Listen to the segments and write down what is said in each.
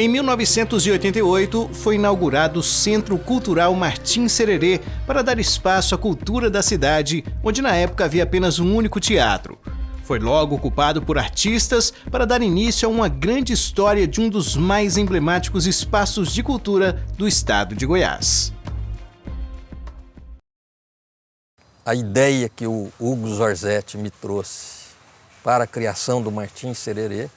Em 1988, foi inaugurado o Centro Cultural Martim Sererê para dar espaço à cultura da cidade, onde na época havia apenas um único teatro. Foi logo ocupado por artistas para dar início a uma grande história de um dos mais emblemáticos espaços de cultura do estado de Goiás. A ideia que o Hugo Zorzetti me trouxe para a criação do Martim Sererê,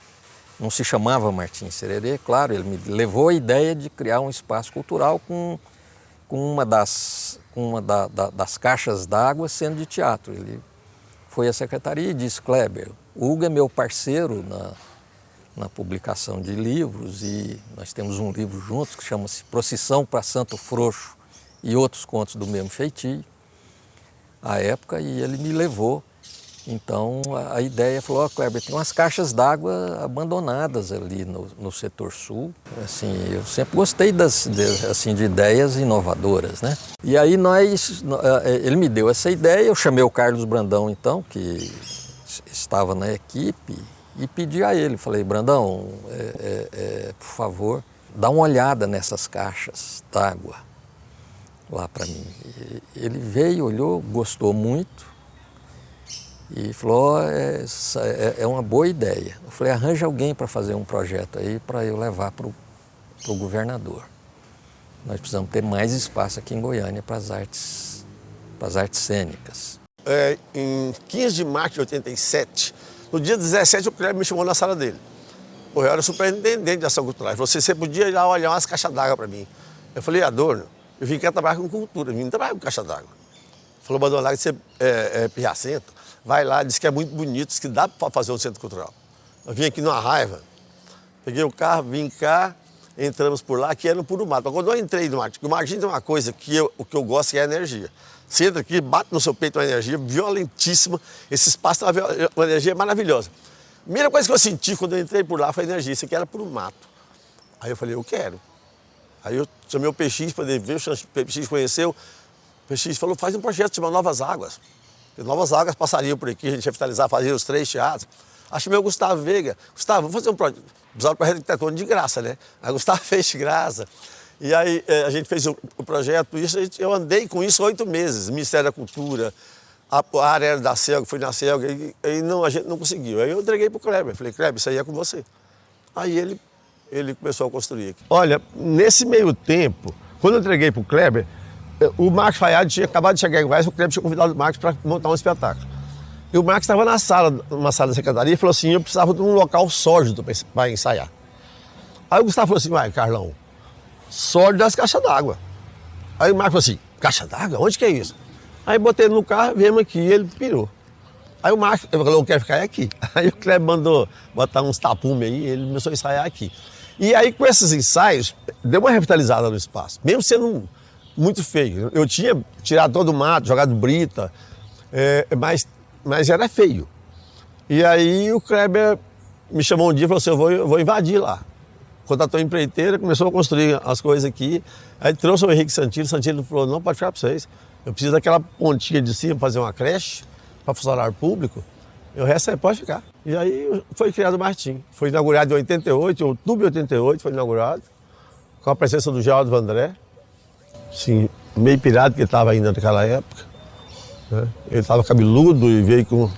não se chamava Martim Sererê, claro, ele me levou a ideia de criar um espaço cultural com uma das caixas d'água sendo de teatro. Ele foi à secretaria e disse: Kleber, o Hugo é meu parceiro na publicação de livros e nós temos um livro juntos que chama-se Procissão para Santo Frouxo e outros contos do mesmo feitio, à época, e ele me levou. Então a ideia falou: Kleber, tem umas caixas d'água abandonadas ali no setor sul. Assim, eu sempre gostei de ideias inovadoras, né? E aí ele me deu essa ideia, eu chamei o Carlos Brandão então, que estava na equipe, e pedi a ele, falei: Brandão, por favor, dá uma olhada nessas caixas d'água lá para mim. Ele veio, olhou, gostou muito e falou: é uma boa ideia. Eu falei: arranja alguém para fazer um projeto aí para eu levar para o governador. Nós precisamos ter mais espaço aqui em Goiânia para as artes cênicas. Em 15 de março de 87, no dia 17, o Kleber me chamou na sala dele. Eu era superintendente de ação cultural. Ele falou: você podia ir lá olhar umas caixas d'água para mim. Eu falei: Adorno, eu vim aqui trabalhar com cultura, eu vim trabalhar com caixa d'água. Falou: Badonado, você é pirracento, vai lá, disse que é muito bonito, disse que dá para fazer um centro cultural. Eu vim aqui numa raiva, peguei o carro, vim cá, entramos por lá, que era no puro mato. Mas quando eu entrei no Martim, o Martim tem uma coisa que o que eu gosto, que é a energia. Você entra aqui, bate no seu peito uma energia violentíssima, esse espaço tem uma energia maravilhosa. A primeira coisa que eu senti quando eu entrei por lá foi a energia, isso aqui era puro mato. Aí eu falei: eu quero. Aí eu chamei o PX para ver, o PX conheceu, o PX falou: faz um projeto chamado Novas Águas. E Novas Águas passariam por aqui, a gente revitalizava, fazia os 3 teatros. Aí chamei o Gustavo Veiga: Gustavo, vamos fazer um projeto. Precisava do projeto arquitetônico de graça, né? Aí o Gustavo fez de graça. E aí a gente fez o projeto, eu andei com isso 8 meses, Ministério da Cultura, a área era da CELG, fui na CELG, e a gente não conseguiu. Aí eu entreguei para o Kleber, falei: Kleber, isso aí é com você. Aí ele começou a construir aqui. Olha, nesse meio tempo, quando eu entreguei para o Kleber, o Marcos Fayad tinha acabado de chegar em Goiás, o Kleber tinha convidado o Marcos para montar um espetáculo. E o Marcos estava numa sala da secretaria, e falou assim: eu precisava de um local sólido para ensaiar. Aí o Gustavo falou assim: uai, Carlão, sólido das caixas d'água. Aí o Marcos falou assim: caixa d'água? Onde que é isso? Aí botei ele no carro, viemos aqui, e ele pirou. Aí o Marcos falou: eu quero ficar aqui. Aí o Kleber mandou botar uns tapumes aí, ele começou a ensaiar aqui. E aí com esses ensaios, deu uma revitalizada no espaço, mesmo sendo muito feio. Eu tinha tirado todo o mato, jogado brita, mas era feio. E aí o Kleber me chamou um dia e falou assim: eu vou invadir lá. Contratou a empreiteira, começou a construir as coisas aqui. Aí trouxe o Henrique Santillo falou: não, pode ficar para vocês. Eu preciso daquela pontinha de cima para fazer uma creche para funcionário público. O resto aí pode ficar. E aí foi criado o Martim. Foi inaugurado em 88, em outubro de 88 foi inaugurado, com a presença do Geraldo Vandré. Sim, meio pirado que ele estava ainda naquela época. Né? Ele estava cabeludo e veio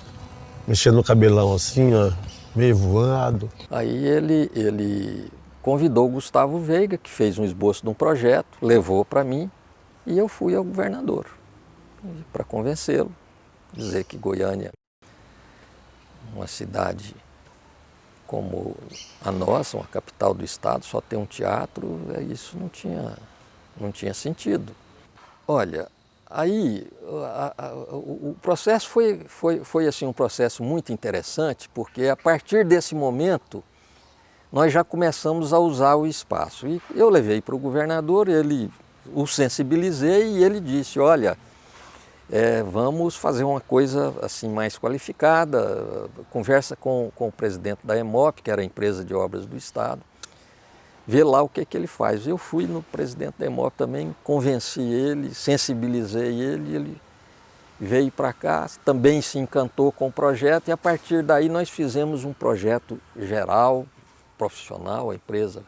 mexendo no cabelão assim, ó, meio voado. Aí ele convidou o Gustavo Veiga, que fez um esboço de um projeto, levou para mim e eu fui ao governador para convencê-lo, dizer que Goiânia, uma cidade como a nossa, uma capital do estado, só ter um teatro, isso não tinha sentido. Olha, aí o processo foi assim, um processo muito interessante, porque a partir desse momento nós já começamos a usar o espaço. E eu levei para o governador, o sensibilizei e ele disse: olha, vamos fazer uma coisa assim mais qualificada, conversa com o presidente da EMOP, que era a empresa de obras do estado, vê lá o que ele faz. Eu fui no presidente da EMOP também, convenci ele, sensibilizei ele veio para cá, também se encantou com o projeto e a partir daí nós fizemos um projeto geral, profissional, a empresa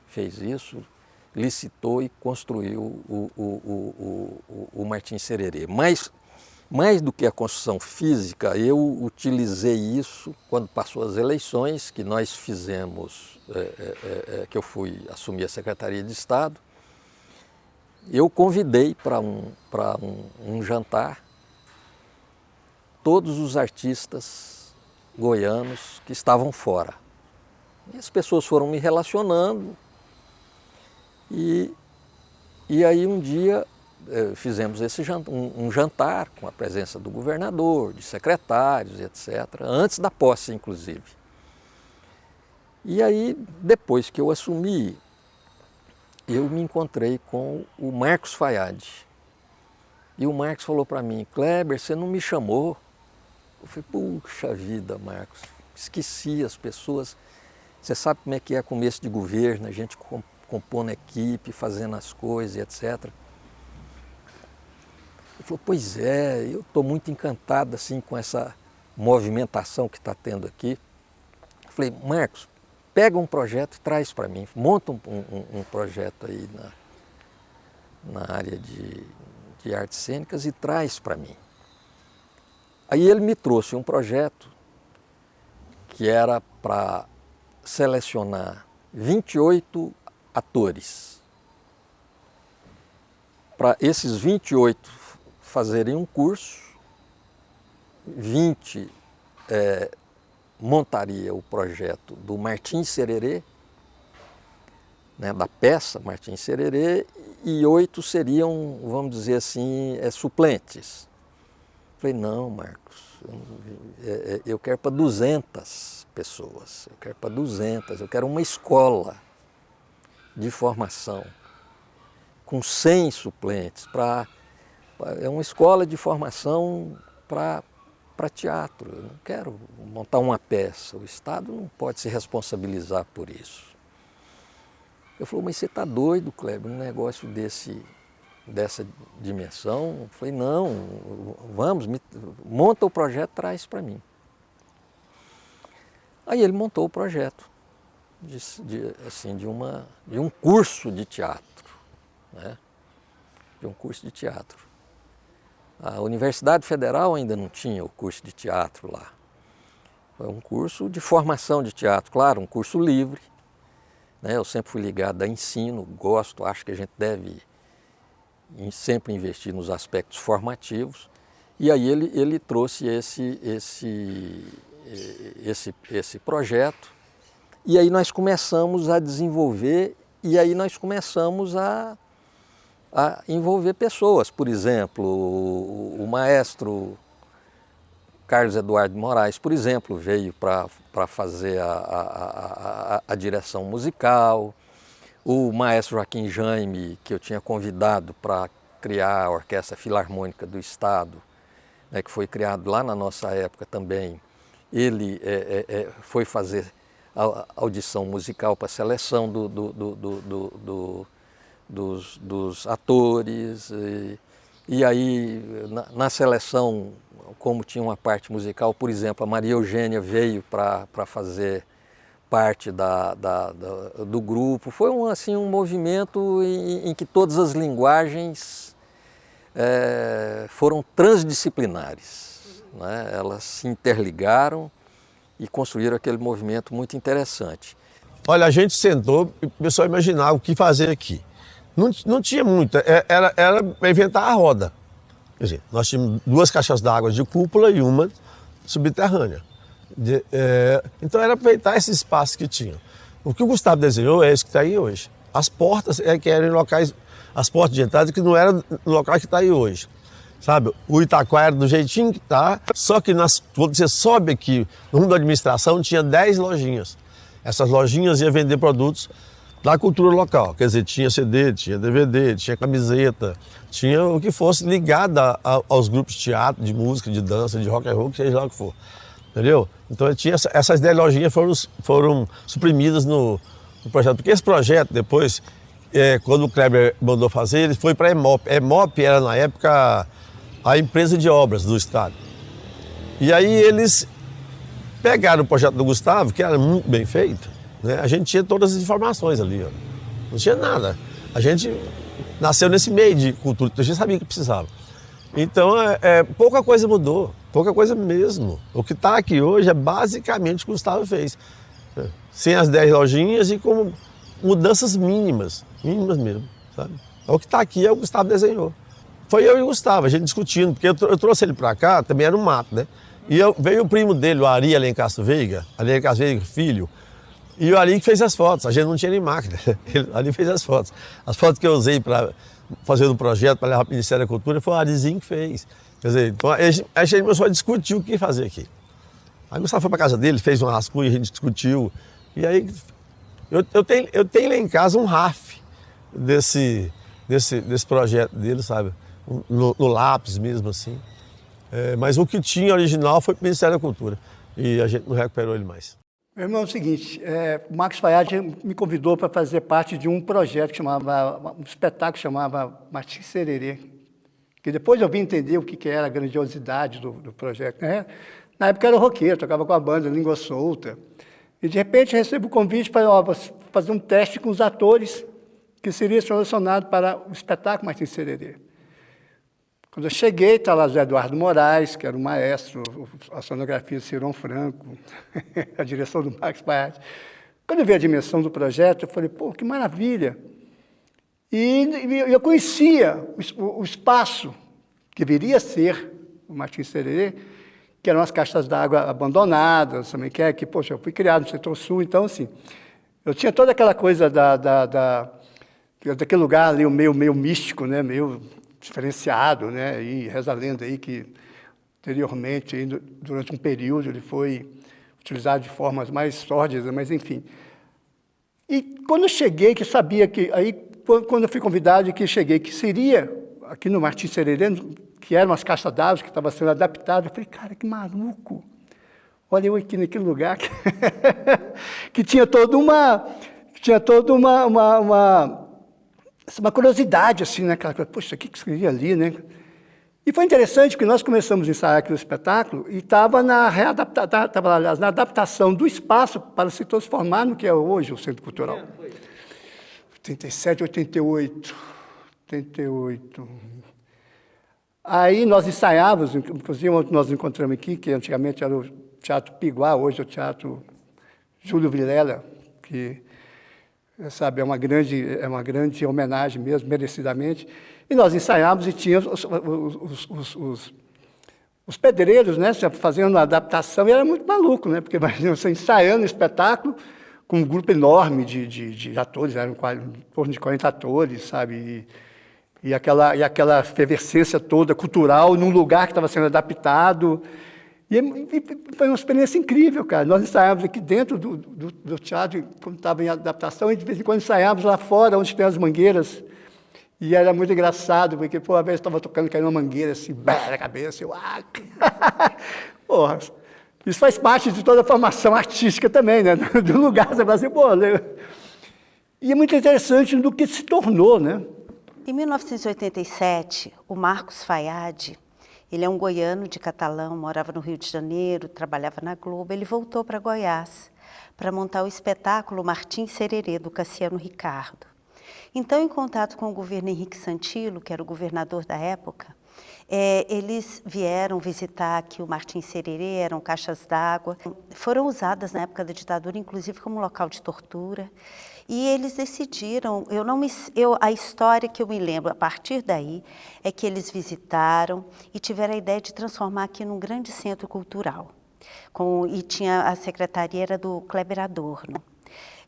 fez isso, licitou e construiu o Martins Sererê. Mas, mais do que a construção física, eu utilizei isso quando passou as eleições, que nós fizemos, que eu fui assumir a Secretaria de Estado. Eu convidei para um jantar todos os artistas goianos que estavam fora. E as pessoas foram me relacionando e aí um dia fizemos um jantar com a presença do governador, de secretários, etc., antes da posse, inclusive. E aí, depois que eu assumi, eu me encontrei com o Marcos Fayad. E o Marcos falou para mim: Kleber, você não me chamou? Eu falei: puxa vida, Marcos, esqueci as pessoas. Você sabe como é que é começo de governo, a gente compondo equipe, fazendo as coisas, etc. Ele falou: pois é, eu estou muito encantado assim, com essa movimentação que está tendo aqui. Eu falei: Marcos, pega um projeto e traz para mim, monta um projeto aí na área de artes cênicas e traz para mim. Aí ele me trouxe um projeto que era para selecionar 28 atores. Para esses 28 fazerem um curso, 20 montaria o projeto do Martins Sererê, né, da peça Martins Sererê, e 8 seriam, vamos dizer assim, suplentes. Falei: não, Marcos, eu quero para 200 pessoas, eu quero para 200, eu quero uma escola de formação com 100 suplentes, é uma escola de formação para teatro. Eu não quero montar uma peça, o Estado não pode se responsabilizar por isso. Eu falei: mas você está doido, Kleber, um negócio dessa dimensão? Eu falei: não, vamos, monta o projeto, traz para mim. Aí ele montou o projeto de um curso de teatro, né? De um curso de teatro. A Universidade Federal ainda não tinha o curso de teatro lá. Foi um curso de formação de teatro, claro, um curso livre, né? Eu sempre fui ligado a ensino, gosto, acho que a gente deve sempre investir nos aspectos formativos. E aí ele trouxe esse projeto, e aí nós começamos a desenvolver, e aí nós começamos a envolver pessoas. Por exemplo, o maestro Carlos Eduardo Moraes, por exemplo, veio para fazer a direção musical. O maestro Joaquim Jaime, que eu tinha convidado para criar a Orquestra Filarmônica do Estado, né, que foi criado lá na nossa época também, ele foi fazer a audição musical para a seleção dos atores, e aí na seleção, como tinha uma parte musical, por exemplo, a Maria Eugênia veio para fazer parte do grupo. Foi um movimento em que todas as linguagens foram transdisciplinares, né? Elas se interligaram e construíram aquele movimento muito interessante. Olha, a gente sentou e começou a imaginar o que fazer aqui. Não tinha muito, era inventar a roda. Quer dizer, nós tínhamos 2 caixas d'água de cúpula e uma subterrânea. Então era aproveitar esse espaço que tinha. O que o Gustavo desenhou é isso que está aí hoje. As portas que eram em locais, as portas de entrada que não eram no local que está aí hoje. Sabe, o Itaquá era do jeitinho que está, só que quando você sobe aqui, no rumo da administração, tinha 10 lojinhas. Essas lojinhas iam vender produtos da cultura local, quer dizer, tinha CD, tinha DVD, tinha camiseta, tinha o que fosse ligado aos grupos de teatro, de música, de dança, de rock and roll, seja lá o que for, entendeu? Então tinha essas 10 lojinhas foram suprimidas no projeto, porque esse projeto depois, quando o Kleber mandou fazer, ele foi para a EMOP. A EMOP era na época a empresa de obras do Estado. E aí eles pegaram o projeto do Gustavo, que era muito bem feito, né? A gente tinha todas as informações ali, ó. não tinha nada. A gente nasceu nesse meio de cultura, a gente sabia que precisava. Então, pouca coisa mudou, pouca coisa mesmo. O que está aqui hoje é basicamente o que o Gustavo fez. Sem as 10 lojinhas e com mudanças mínimas mesmo, sabe? O que está aqui é o que o Gustavo desenhou. Foi eu e o Gustavo, a gente discutindo, porque eu trouxe ele para cá, também era um mato, né? E veio o primo dele, o Ari Alencastro Veiga, filho, e o Ari que fez as fotos, a gente não tinha nem máquina, o Ari fez as fotos. As fotos que eu usei para fazer um projeto para levar para o Ministério da Cultura foi o Arizinho que fez. Quer dizer, então a gente começou a discutir o que fazer aqui. Aí o Gustavo foi para casa dele, fez um rascunho, a gente discutiu. E aí eu tenho lá em casa um RAF desse projeto dele, sabe? No lápis mesmo, assim. Mas o que tinha original foi para o Ministério da Cultura. E a gente não recuperou ele mais. Meu irmão, é o seguinte, o Marcos Fayad me convidou para fazer parte de um projeto que chamava, um espetáculo que chamava Martim Sererê, que depois eu vim entender o que era a grandiosidade do projeto. Na época eu era roqueiro, tocava com a banda Língua Solta, e de repente recebo o convite para fazer um teste com os atores que seria selecionado para o espetáculo Martim Sererê. Quando eu cheguei, estava lá o Zé Eduardo Moraes, que era o maestro, a sonografia do Cirão Franco, a direção do Marcos Fayad. Quando eu vi a dimensão do projeto, eu falei, pô, que maravilha! E eu conhecia o espaço que viria a ser o Martim Sererê, que eram as caixas d'água abandonadas, também, que poxa, eu fui criado no setor sul, então, assim, eu tinha toda aquela coisa daquele lugar ali, meio místico, né, meio diferenciado, né, e reza a lenda aí que anteriormente, durante um período, ele foi utilizado de formas mais sórdidas, mas enfim. E quando eu cheguei, que sabia que, aí quando eu fui convidado e que cheguei, que seria aqui no Martim Sererê, que eram as caixas d'água que estavam sendo adaptadas, eu falei, cara, que maluco! Olha eu aqui naquele lugar que tinha toda uma curiosidade, assim, né? Aquela coisa, poxa, o que seria ali, né? E foi interessante porque nós começamos a ensaiar aqui o espetáculo e estava na adaptação do espaço para se transformar no que é hoje o Centro Cultural. 87, 88. Aí nós ensaiávamos, inclusive nós nos encontramos aqui, que antigamente era o Teatro Piguá, hoje é o Teatro Júlio Vilela, que, sabe, é uma grande homenagem mesmo, merecidamente. E nós ensaiávamos e tínhamos os pedreiros, né, fazendo a adaptação, e era muito maluco, né, porque imagina você ensaiando o espetáculo com um grupo enorme de atores, eram em torno de 40 atores, sabe, e aquela efervescência toda cultural num lugar que estava sendo adaptado. E foi uma experiência incrível, cara. Nós ensaiávamos aqui dentro do teatro, quando estava em adaptação, e de vez em quando ensaiávamos lá fora, onde tem as mangueiras. E era muito engraçado, porque, pô, uma vez eu estava tocando, caiu uma mangueira, assim, na cabeça, Porra, isso faz parte de toda a formação artística também, né? Do lugar, você fala assim, pô... E é muito interessante do que se tornou, né? Em 1987, o Marcos Fayad, ele é um goiano de Catalão, morava no Rio de Janeiro, trabalhava na Globo, ele voltou para Goiás para montar o espetáculo Martim Sererê, do Cassiano Ricardo. Então, em contato com o governo Henrique Santilo, que era o governador da época, eles vieram visitar aqui o Martim Sererê, eram caixas d'água, foram usadas na época da ditadura, inclusive como local de tortura. E eles decidiram, a história que eu me lembro a partir daí é que eles visitaram e tiveram a ideia de transformar aqui num grande centro cultural. E tinha a secretaria era do Kleber Adorno.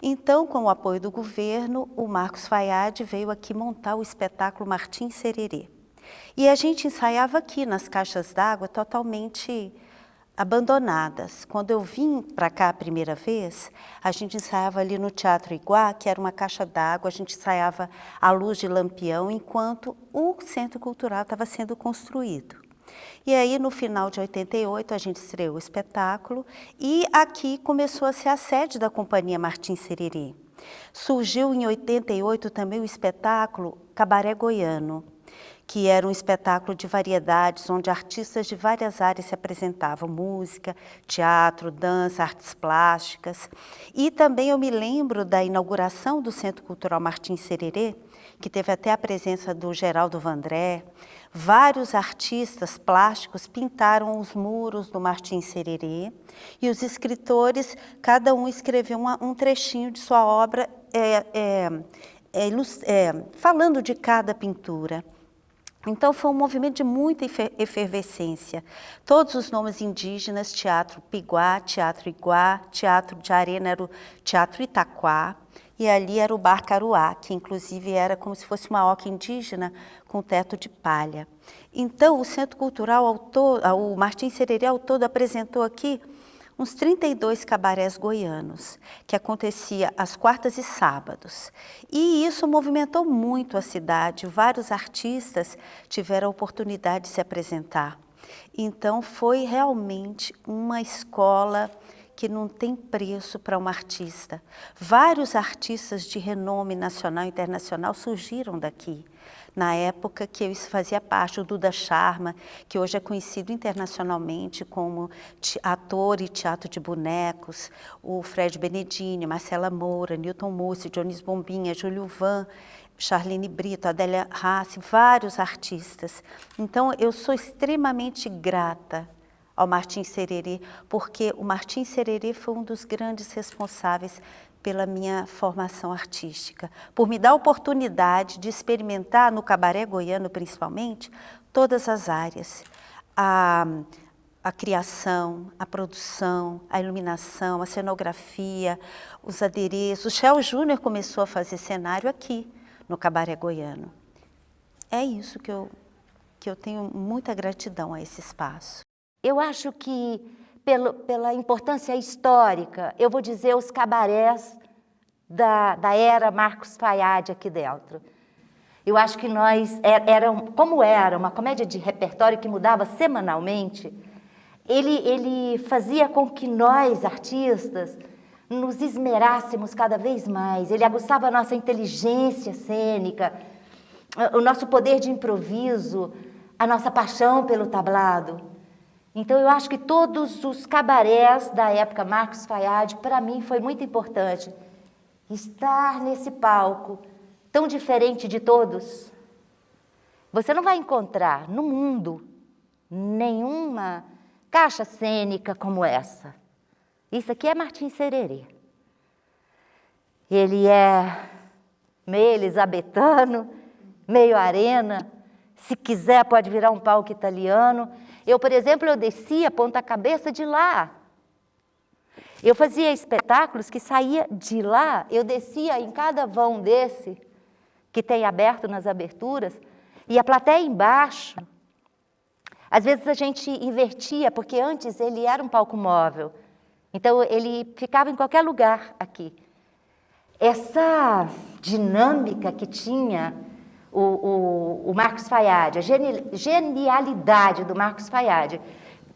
Então, com o apoio do governo, o Marcos Fayad veio aqui montar o espetáculo Martim Sererê. E a gente ensaiava aqui nas caixas d'água totalmente abandonadas. Quando eu vim para cá a primeira vez, a gente ensaiava ali no Teatro Iguá, que era uma caixa d'água, a gente ensaiava à luz de lampião, enquanto o Centro Cultural estava sendo construído. E aí, no final de 88, a gente estreou o espetáculo e aqui começou a ser a sede da Companhia Martim Sererê. Surgiu em 88 também o espetáculo Cabaré Goiano, que era um espetáculo de variedades, onde artistas de várias áreas se apresentavam, música, teatro, dança, artes plásticas. E também eu me lembro da inauguração do Centro Cultural Martins Sererê, que teve até a presença do Geraldo Vandré. Vários artistas plásticos pintaram os muros do Martins Sererê e os escritores, cada um escreveu um trechinho de sua obra falando de cada pintura. Então foi um movimento de muita efervescência. Todos os nomes indígenas, Teatro Piguá, Teatro Iguá, Teatro de Arena era o Teatro Itaquá, e ali era o Bar Caruá, que inclusive era como se fosse uma oca indígena com teto de palha. Então o Centro Cultural, o Martins Sererê ao todo apresentou aqui uns 32 cabarés goianos, que acontecia às quartas e sábados. E isso movimentou muito a cidade, vários artistas tiveram a oportunidade de se apresentar. Então foi realmente uma escola que não tem preço para um artista. Vários artistas de renome nacional e internacional surgiram daqui. Na época que eu fazia parte, o Duda Sharma, que hoje é conhecido internacionalmente como ator e teatro de bonecos, o Fred Benedini, Marcela Moura, Newton Mussi, Dionísio Bombinha, Júlio Van, Charlene Brito, Adélia Rassi, vários artistas. Então, eu sou extremamente grata ao Martins Sererê, porque o Martins Sererê foi um dos grandes responsáveis pela minha formação artística, por me dar a oportunidade de experimentar, no cabaré goiano principalmente, todas as áreas. A criação, a produção, a iluminação, a cenografia, os adereços. O Shell Júnior começou a fazer cenário aqui, no cabaré goiano. É isso que eu tenho muita gratidão a esse espaço. Eu acho que, pela importância histórica, eu vou dizer os cabarés da era Marcos Fayad aqui dentro. Eu acho que como era uma comédia de repertório que mudava semanalmente, ele fazia com que nós, artistas, nos esmerássemos cada vez mais. Ele aguçava a nossa inteligência cênica, o nosso poder de improviso, a nossa paixão pelo tablado. Então, eu acho que todos os cabarés da época Marcos Fayad, para mim, foi muito importante. Estar nesse palco tão diferente de todos. Você não vai encontrar no mundo nenhuma caixa cênica como essa. Isso aqui é Martins Sererê. Ele é meio elisabetano, meio arena. Se quiser, pode virar um palco italiano. Eu, por exemplo, eu descia ponta-cabeça de lá. Eu fazia espetáculos que saía de lá, eu descia em cada vão desse, que tem aberto nas aberturas, e a plateia embaixo. Às vezes a gente invertia, porque antes ele era um palco móvel. Então, ele ficava em qualquer lugar aqui. Essa dinâmica que tinha o Marcos Fayad, a genialidade do Marcos Fayad,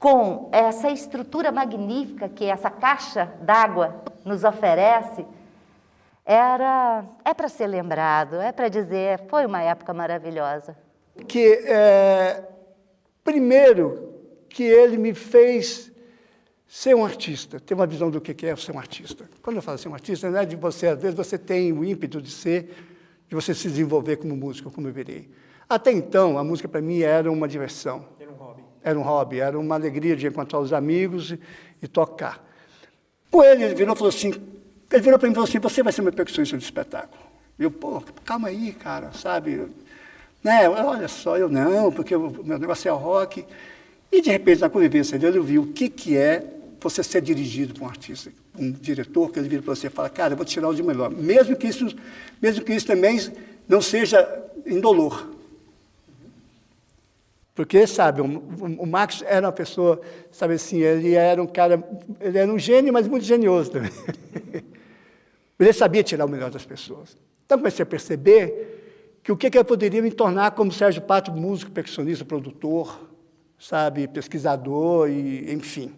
com essa estrutura magnífica que essa caixa d'água nos oferece, é para ser lembrado, é para dizer, foi uma época maravilhosa. Primeiro, que ele me fez ser um artista, ter uma visão do que é ser um artista. Quando eu falo ser um artista, não é de você, às vezes você tem o ímpeto de você se desenvolver como músico, como eu virei. Até então, a música para mim era uma diversão. Era um hobby. Era um hobby, era uma alegria de encontrar os amigos e tocar. Com ele virou para mim e falou assim, você vai ser meu percussionista do espetáculo. Eu, calma aí, cara, sabe? Né? Olha só, eu não, porque o meu negócio é o rock. E, de repente, na convivência dele, eu vi o que é você ser dirigido por um artista, um diretor, que ele vira para você e fala, cara, eu vou tirar o de melhor, mesmo que isso também não seja indolor. Porque, sabe, o Marcos era uma pessoa, sabe assim, ele era um gênio, mas muito genioso também. Ele sabia tirar o melhor das pessoas. Então, comecei a perceber que o que eu poderia me tornar como Sérgio Pato, músico, percussionista, produtor, sabe, pesquisador, e enfim,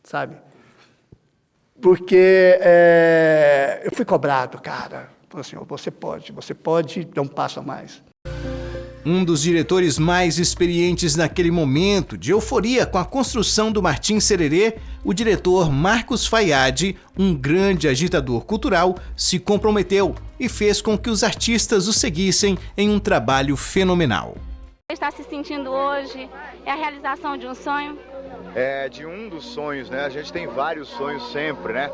sabe? Porque eu fui cobrado, cara. Falei assim, você pode dar um passo a mais. Um dos diretores mais experientes naquele momento de euforia com a construção do Martins Sererê, o diretor Marcos Fayad, um grande agitador cultural, se comprometeu e fez com que os artistas o seguissem em um trabalho fenomenal. Está se sentindo hoje é a realização de um sonho? É de um dos sonhos, né? A gente tem vários sonhos sempre, né?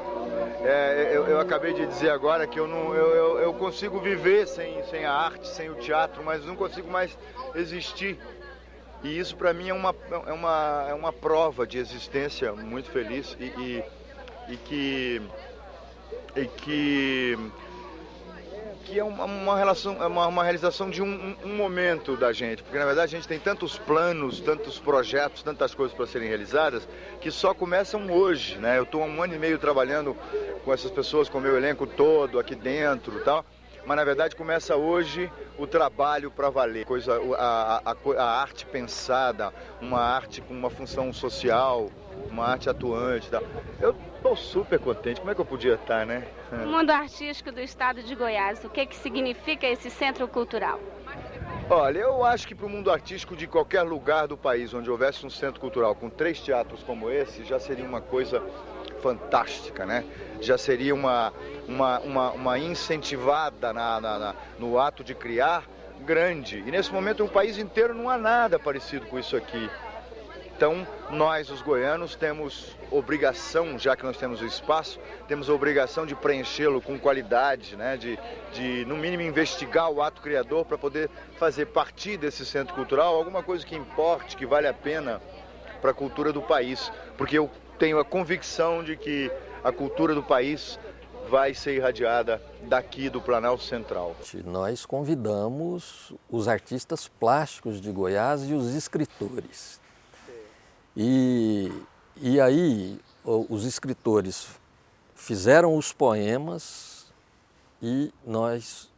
Eu acabei de dizer agora que eu consigo viver sem a arte, sem o teatro, mas não consigo mais existir. E isso para mim é uma prova de existência muito feliz e que é uma realização de um momento da gente, porque na verdade a gente tem tantos planos, tantos projetos, tantas coisas para serem realizadas, que só começam hoje, né? Eu estou há 1 ano e meio trabalhando com essas pessoas, com o meu elenco todo aqui dentro e tal, mas na verdade começa hoje o trabalho para valer, a arte pensada, uma arte com uma função social, uma arte atuante e tal. Eu estou super contente, como é que eu podia estar, né? O mundo artístico do estado de Goiás, o que significa esse centro cultural? Olha, eu acho que para o mundo artístico de qualquer lugar do país onde houvesse um centro cultural com 3 teatros como esse, já seria uma coisa fantástica, né? Já seria uma incentivada no ato de criar grande. E nesse momento, no país inteiro, não há nada parecido com isso aqui. Então, nós, os goianos, temos obrigação, já que nós temos o espaço, temos a obrigação de preenchê-lo com qualidade, né? de, no mínimo, investigar o ato criador para poder fazer partir desse centro cultural alguma coisa que importe, que vale a pena para a cultura do país. Porque eu tenho a convicção de que a cultura do país vai ser irradiada daqui do Planalto Central. Nós convidamos os artistas plásticos de Goiás e os escritores. E aí os escritores fizeram os poemas e nós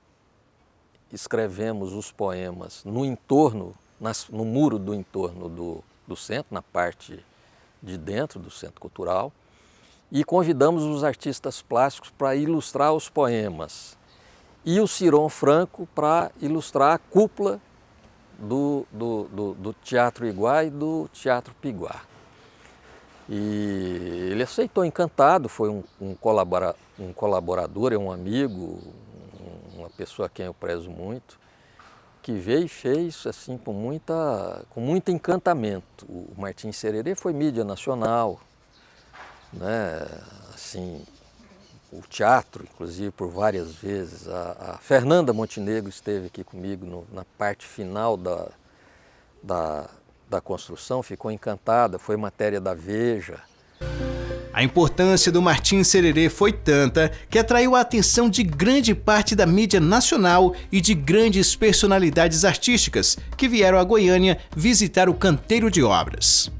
escrevemos os poemas no entorno, no muro do entorno do centro, na parte de dentro do Centro Cultural, e convidamos os artistas plásticos para ilustrar os poemas e o Ciron Franco para ilustrar a cúpula do Teatro Iguá e do Teatro Piguá. E ele aceitou encantado, foi um colaborador, é um amigo, uma pessoa a quem eu prezo muito, que veio e fez assim, com muito encantamento. O Martins Sererê foi mídia nacional, né? Assim, o teatro, inclusive, por várias vezes. A Fernanda Montenegro esteve aqui comigo na parte final da construção, ficou encantada, foi matéria da Veja. A importância do Martins Sererê foi tanta que atraiu a atenção de grande parte da mídia nacional e de grandes personalidades artísticas que vieram a Goiânia visitar o canteiro de obras.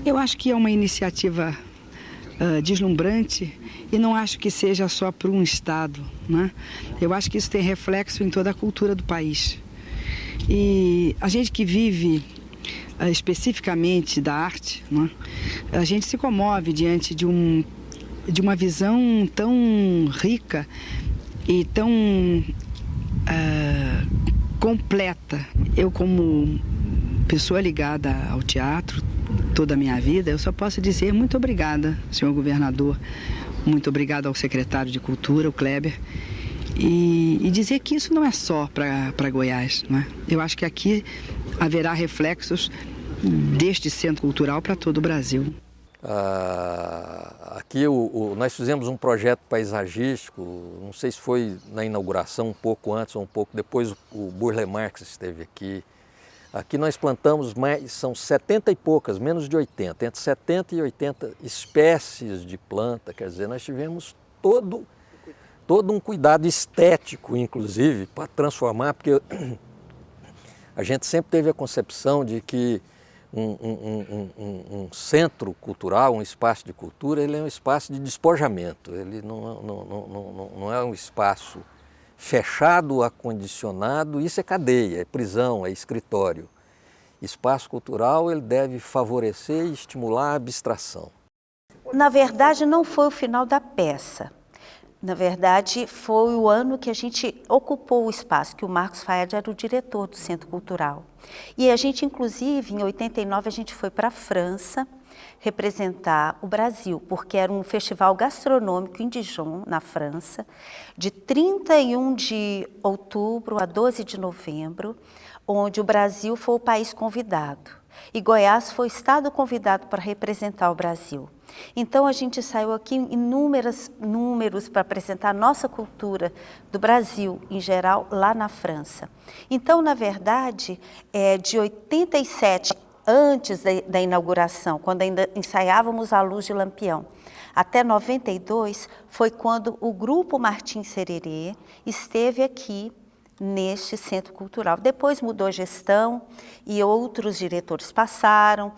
Eu acho que é uma iniciativa deslumbrante e não acho que seja só para um estado, né? Eu acho que isso tem reflexo em toda a cultura do país. E a gente que vive especificamente da arte, né? A gente se comove diante de uma visão tão rica e tão completa. Eu, como pessoa ligada ao teatro toda a minha vida, eu só posso dizer muito obrigada, senhor governador, muito obrigada ao secretário de Cultura, o Kleber, e dizer que isso não é só para Goiás, não é? Eu acho que aqui haverá reflexos deste centro cultural para todo o Brasil. Aqui nós fizemos um projeto paisagístico, não sei se foi na inauguração, um pouco antes ou um pouco depois, o Burle Marx esteve aqui. Aqui nós plantamos são 70 e poucas, menos de 80, entre 70 e 80 espécies de planta, quer dizer, nós tivemos todo um cuidado estético, inclusive, para transformar, porque a gente sempre teve a concepção de que um centro cultural, um espaço de cultura, ele é um espaço de despojamento, ele não é um espaço fechado, acondicionado, isso é cadeia, é prisão, é escritório. Espaço cultural, ele deve favorecer e estimular a abstração. Na verdade, não foi o final da peça. Na verdade, foi o ano que a gente ocupou o espaço, que o Marcos Fayad era o diretor do Centro Cultural. E a gente, inclusive, em 89, a gente foi para a França representar o Brasil, porque era um festival gastronômico em Dijon, na França, de 31 de outubro a 12 de novembro, onde o Brasil foi o país convidado. E Goiás foi o estado convidado para representar o Brasil. Então, a gente saiu aqui em números para apresentar a nossa cultura do Brasil, em geral, lá na França. Então, na verdade, de 87, antes da inauguração, quando ainda ensaiávamos a Luz de Lampião, até 92, foi quando o Grupo Martins Sererê esteve aqui neste Centro Cultural. Depois mudou a gestão e outros diretores passaram,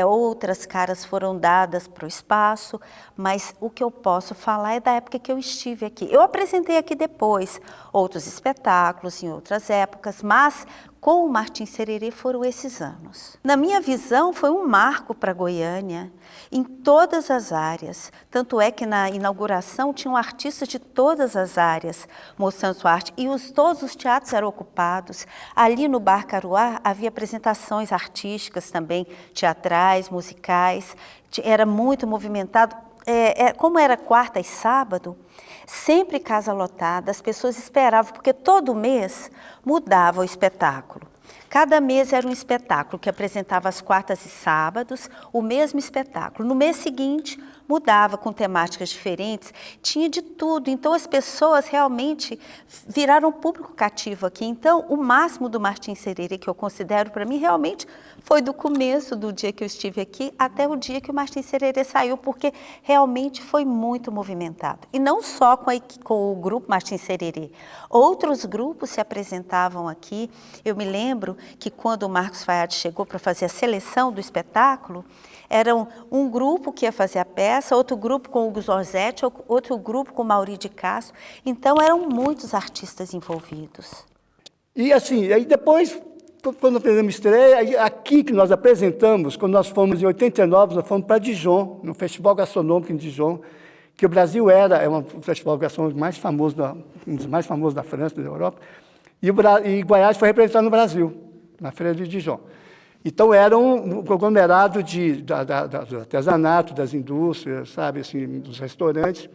outras caras foram dadas para o espaço, mas o que eu posso falar é da época que eu estive aqui. Eu apresentei aqui depois outros espetáculos em outras épocas, mas com o Martins Sererê foram esses anos. Na minha visão, foi um marco para Goiânia, em todas as áreas. Tanto é que na inauguração tinham artistas de todas as áreas mostrando sua arte, e todos os teatros eram ocupados. Ali no Bar Caruá havia apresentações artísticas também, teatrais, musicais, era muito movimentado. Como era quarta e sábado, sempre casa lotada, as pessoas esperavam, porque todo mês mudava o espetáculo. Cada mês era um espetáculo que apresentava às quartas e sábados, o mesmo espetáculo. No mês seguinte, mudava com temáticas diferentes, tinha de tudo. Então, as pessoas realmente viraram público cativo aqui. Então, o máximo do Martins Sererê, que eu considero para mim, realmente foi do começo do dia que eu estive aqui até o dia que o Martins Sererê saiu, porque realmente foi muito movimentado. E não só com o grupo Martins Sererê. Outros grupos se apresentavam aqui. Eu me lembro que quando o Marcos Fayad chegou para fazer a seleção do espetáculo, era um grupo que ia fazer a peça, outro grupo com o Hugo Zorzetti, outro grupo com o Mauri de Castro. Então, eram muitos artistas envolvidos. E assim, aí depois, quando fizemos estreia, aqui que nós apresentamos, quando nós fomos em 89, nós fomos para Dijon, no Festival Gastronômico em Dijon, que o Brasil é um festival gastronômico mais famoso, um dos mais famosos da França, da Europa, e Goiás foi representado no Brasil, na Feira de Dijon. Então, era um conglomerado do artesanato, das indústrias, sabe, assim, dos restaurantes.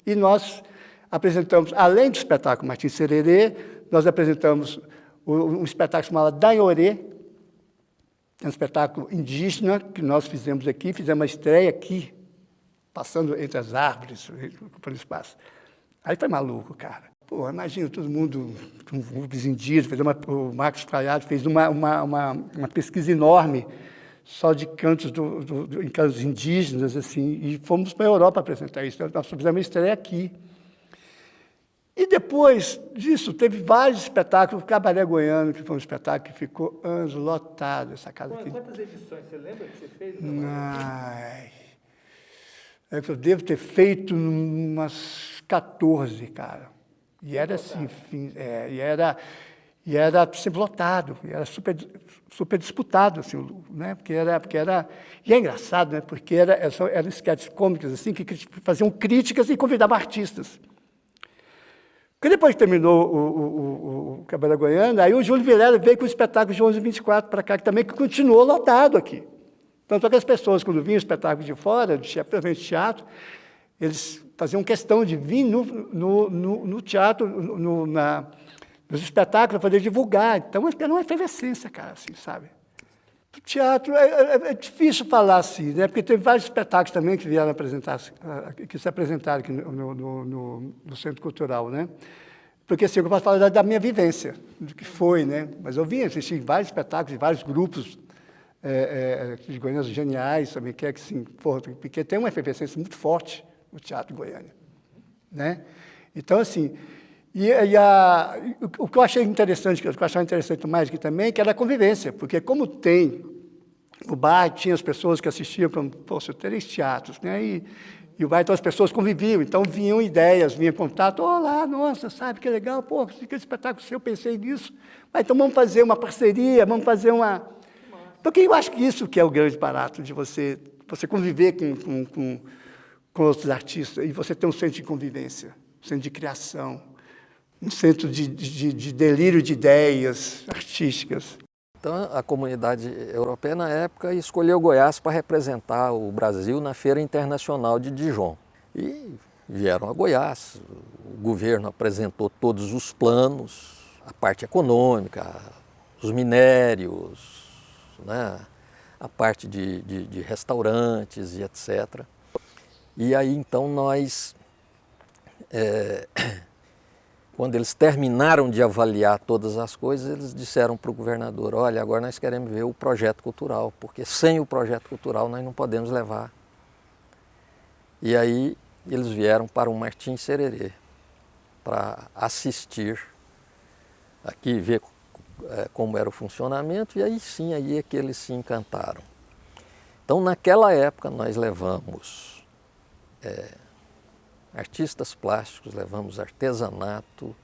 E nós apresentamos, além do espetáculo Martins Sererê, nós apresentamos um espetáculo chamado Danhorê, um espetáculo indígena que nós fizemos aqui, fizemos a estreia aqui, passando entre as árvores, pelo espaço. Aí foi maluco, cara. Pô, imagina todo mundo, com grupos indígenas, o Marcos Fayad fez uma pesquisa enorme só de cantos em cantos indígenas, assim, e fomos para a Europa apresentar isso. Nós fizemos uma estreia aqui. E depois disso, teve vários espetáculos, o Cabaré Goiano, que foi um espetáculo que ficou anos lotado, essa casa aqui. Quantas edições? Você lembra que você fez? Eu devo ter feito umas 14, cara. E era assim, e era sempre lotado, e era super disputado, assim, né? Porque era, e é engraçado, né? Porque eram sketches cômicas assim que faziam críticas e convidavam artistas. Porque depois que terminou o Cabaré Goiano, aí o Júlio Vilela veio com o espetáculo de 11h24 para cá, que também continuou lotado aqui. Tanto é que as pessoas, quando vinham o espetáculo de fora, principalmente de teatro, eles faziam questão de vir no teatro, nos espetáculos, para poder divulgar. Então, era uma efervescência, cara, assim, sabe? O teatro é difícil falar assim, né? Porque teve vários espetáculos também que vieram apresentar, que se apresentaram aqui no Centro Cultural, né? Porque assim, eu posso falar da minha vivência, do que foi, né? Mas eu vim assistir vários espetáculos de vários grupos de goianos geniais também, que assim, porque tem uma efervescência muito forte no teatro de Goiânia, né? Então, assim, o que eu achei interessante, que eu achava interessante mais aqui também, que era a convivência, porque como tem o bar, tinha as pessoas que assistiam, poxa, 3 teatros, né? E o bar, então as pessoas conviviam, então vinham ideias, vinha contato, olá, nossa, sabe, que legal, pô, que espetáculo seu, eu pensei nisso, mas então vamos fazer uma parceria, vamos fazer uma... Porque eu acho que isso que é o grande barato de você conviver com outros artistas, e você ter um senso de convivência, centro de criação, um centro de delírio de ideias artísticas. Então, a comunidade europeia, na época, escolheu Goiás para representar o Brasil na Feira Internacional de Dijon. E vieram a Goiás, o governo apresentou todos os planos, a parte econômica, os minérios, né, a parte de restaurantes e etc. E aí, então, nós, quando eles terminaram de avaliar todas as coisas, eles disseram para o governador, olha, agora nós queremos ver o projeto cultural, porque sem o projeto cultural nós não podemos levar. E aí eles vieram para o Martim Sererê, para assistir aqui, ver como era o funcionamento, e aí sim, aí é que eles se encantaram. Então, naquela época, nós levamos artistas plásticos, levamos artesanato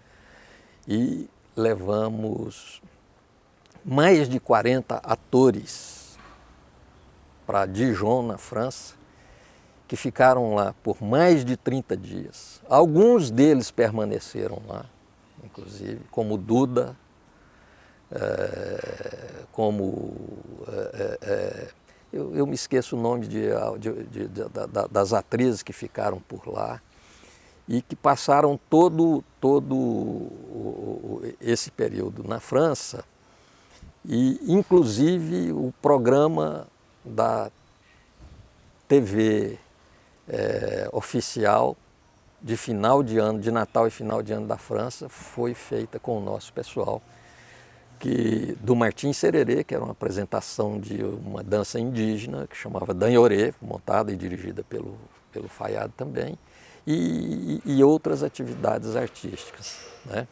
e levamos mais de 40 atores para Dijon, na França, que ficaram lá por mais de 30 dias. Alguns deles permaneceram lá, inclusive, como Duda, eu me esqueço o nome das atrizes que ficaram por lá e que passaram todo esse período na França, e inclusive o programa da TV oficial de final de ano, de Natal e final de ano da França, foi feita com o nosso pessoal, do Martim Sererê, que era uma apresentação de uma dança indígena que chamava Danhorê, montada e dirigida pelo Fayad também, e outras atividades artísticas, né?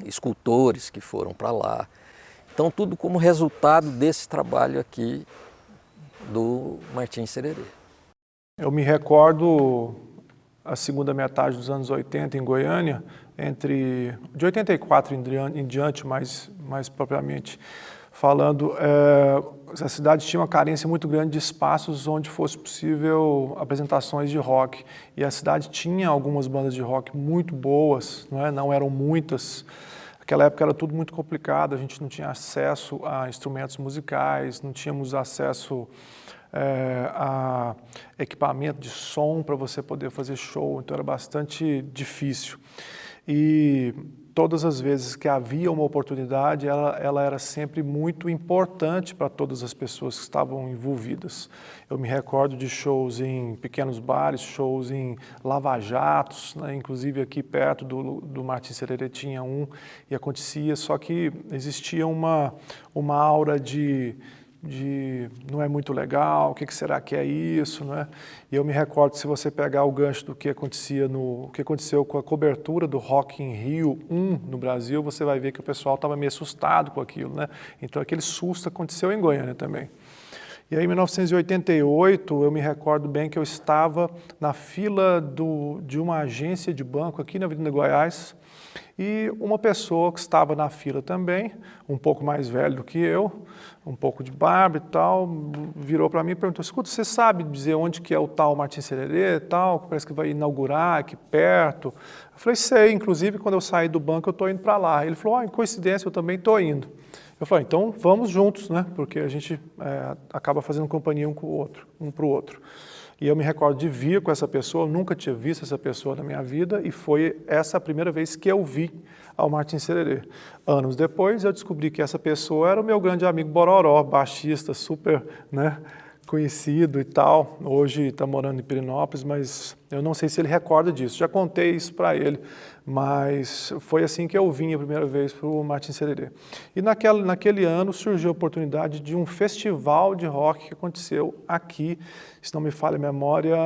Escultores que foram para lá. Então, tudo como resultado desse trabalho aqui do Martim Sererê. Eu me recordo a segunda metade dos anos 80 em Goiânia, de 84 em diante, mais propriamente falando, a cidade tinha uma carência muito grande de espaços onde fosse possível apresentações de rock. E a cidade tinha algumas bandas de rock muito boas, não eram muitas. Naquela época era tudo muito complicado, a gente não tinha acesso a instrumentos musicais, não tínhamos acesso a equipamento de som para você poder fazer show, então era bastante difícil. E todas as vezes que havia uma oportunidade, ela era sempre muito importante para todas as pessoas que estavam envolvidas. Eu me recordo de shows em pequenos bares, shows em lava-jatos, né? Inclusive aqui perto do Martim Sererê tinha um, e acontecia, só que existia uma aura de não é muito legal, o que será que é isso, né? E eu me recordo, se você pegar o gancho do que aconteceu com a cobertura do Rock in Rio 1 no Brasil, você vai ver que o pessoal estava meio assustado com aquilo, né? Então aquele susto aconteceu em Goiânia também. E aí em 1988, eu me recordo bem que eu estava na fila de uma agência de banco aqui na Avenida Goiás, e uma pessoa que estava na fila também, um pouco mais velho do que eu, um pouco de barba e tal, virou para mim e perguntou, escuta, você sabe dizer onde que é o tal Martim Sererê e tal, que parece que vai inaugurar aqui perto? Eu falei, sei, inclusive quando eu saí do banco eu estou indo para lá. Ele falou, em coincidência eu também estou indo. Eu falei, então vamos juntos, né? Porque a gente acaba fazendo companhia um para o outro. E eu me recordo de vir com essa pessoa, eu nunca tinha visto essa pessoa na minha vida, e foi essa a primeira vez que eu vi ao Martim Sererê. Anos depois, eu descobri que essa pessoa era o meu grande amigo Bororó, baixista, super, né, conhecido e tal. Hoje está morando em Pirenópolis, mas eu não sei se ele recorda disso. Já contei isso para ele, mas foi assim que eu vim a primeira vez para o Martim Sererê. E naquele ano surgiu a oportunidade de um festival de rock que aconteceu aqui, se não me falha a memória,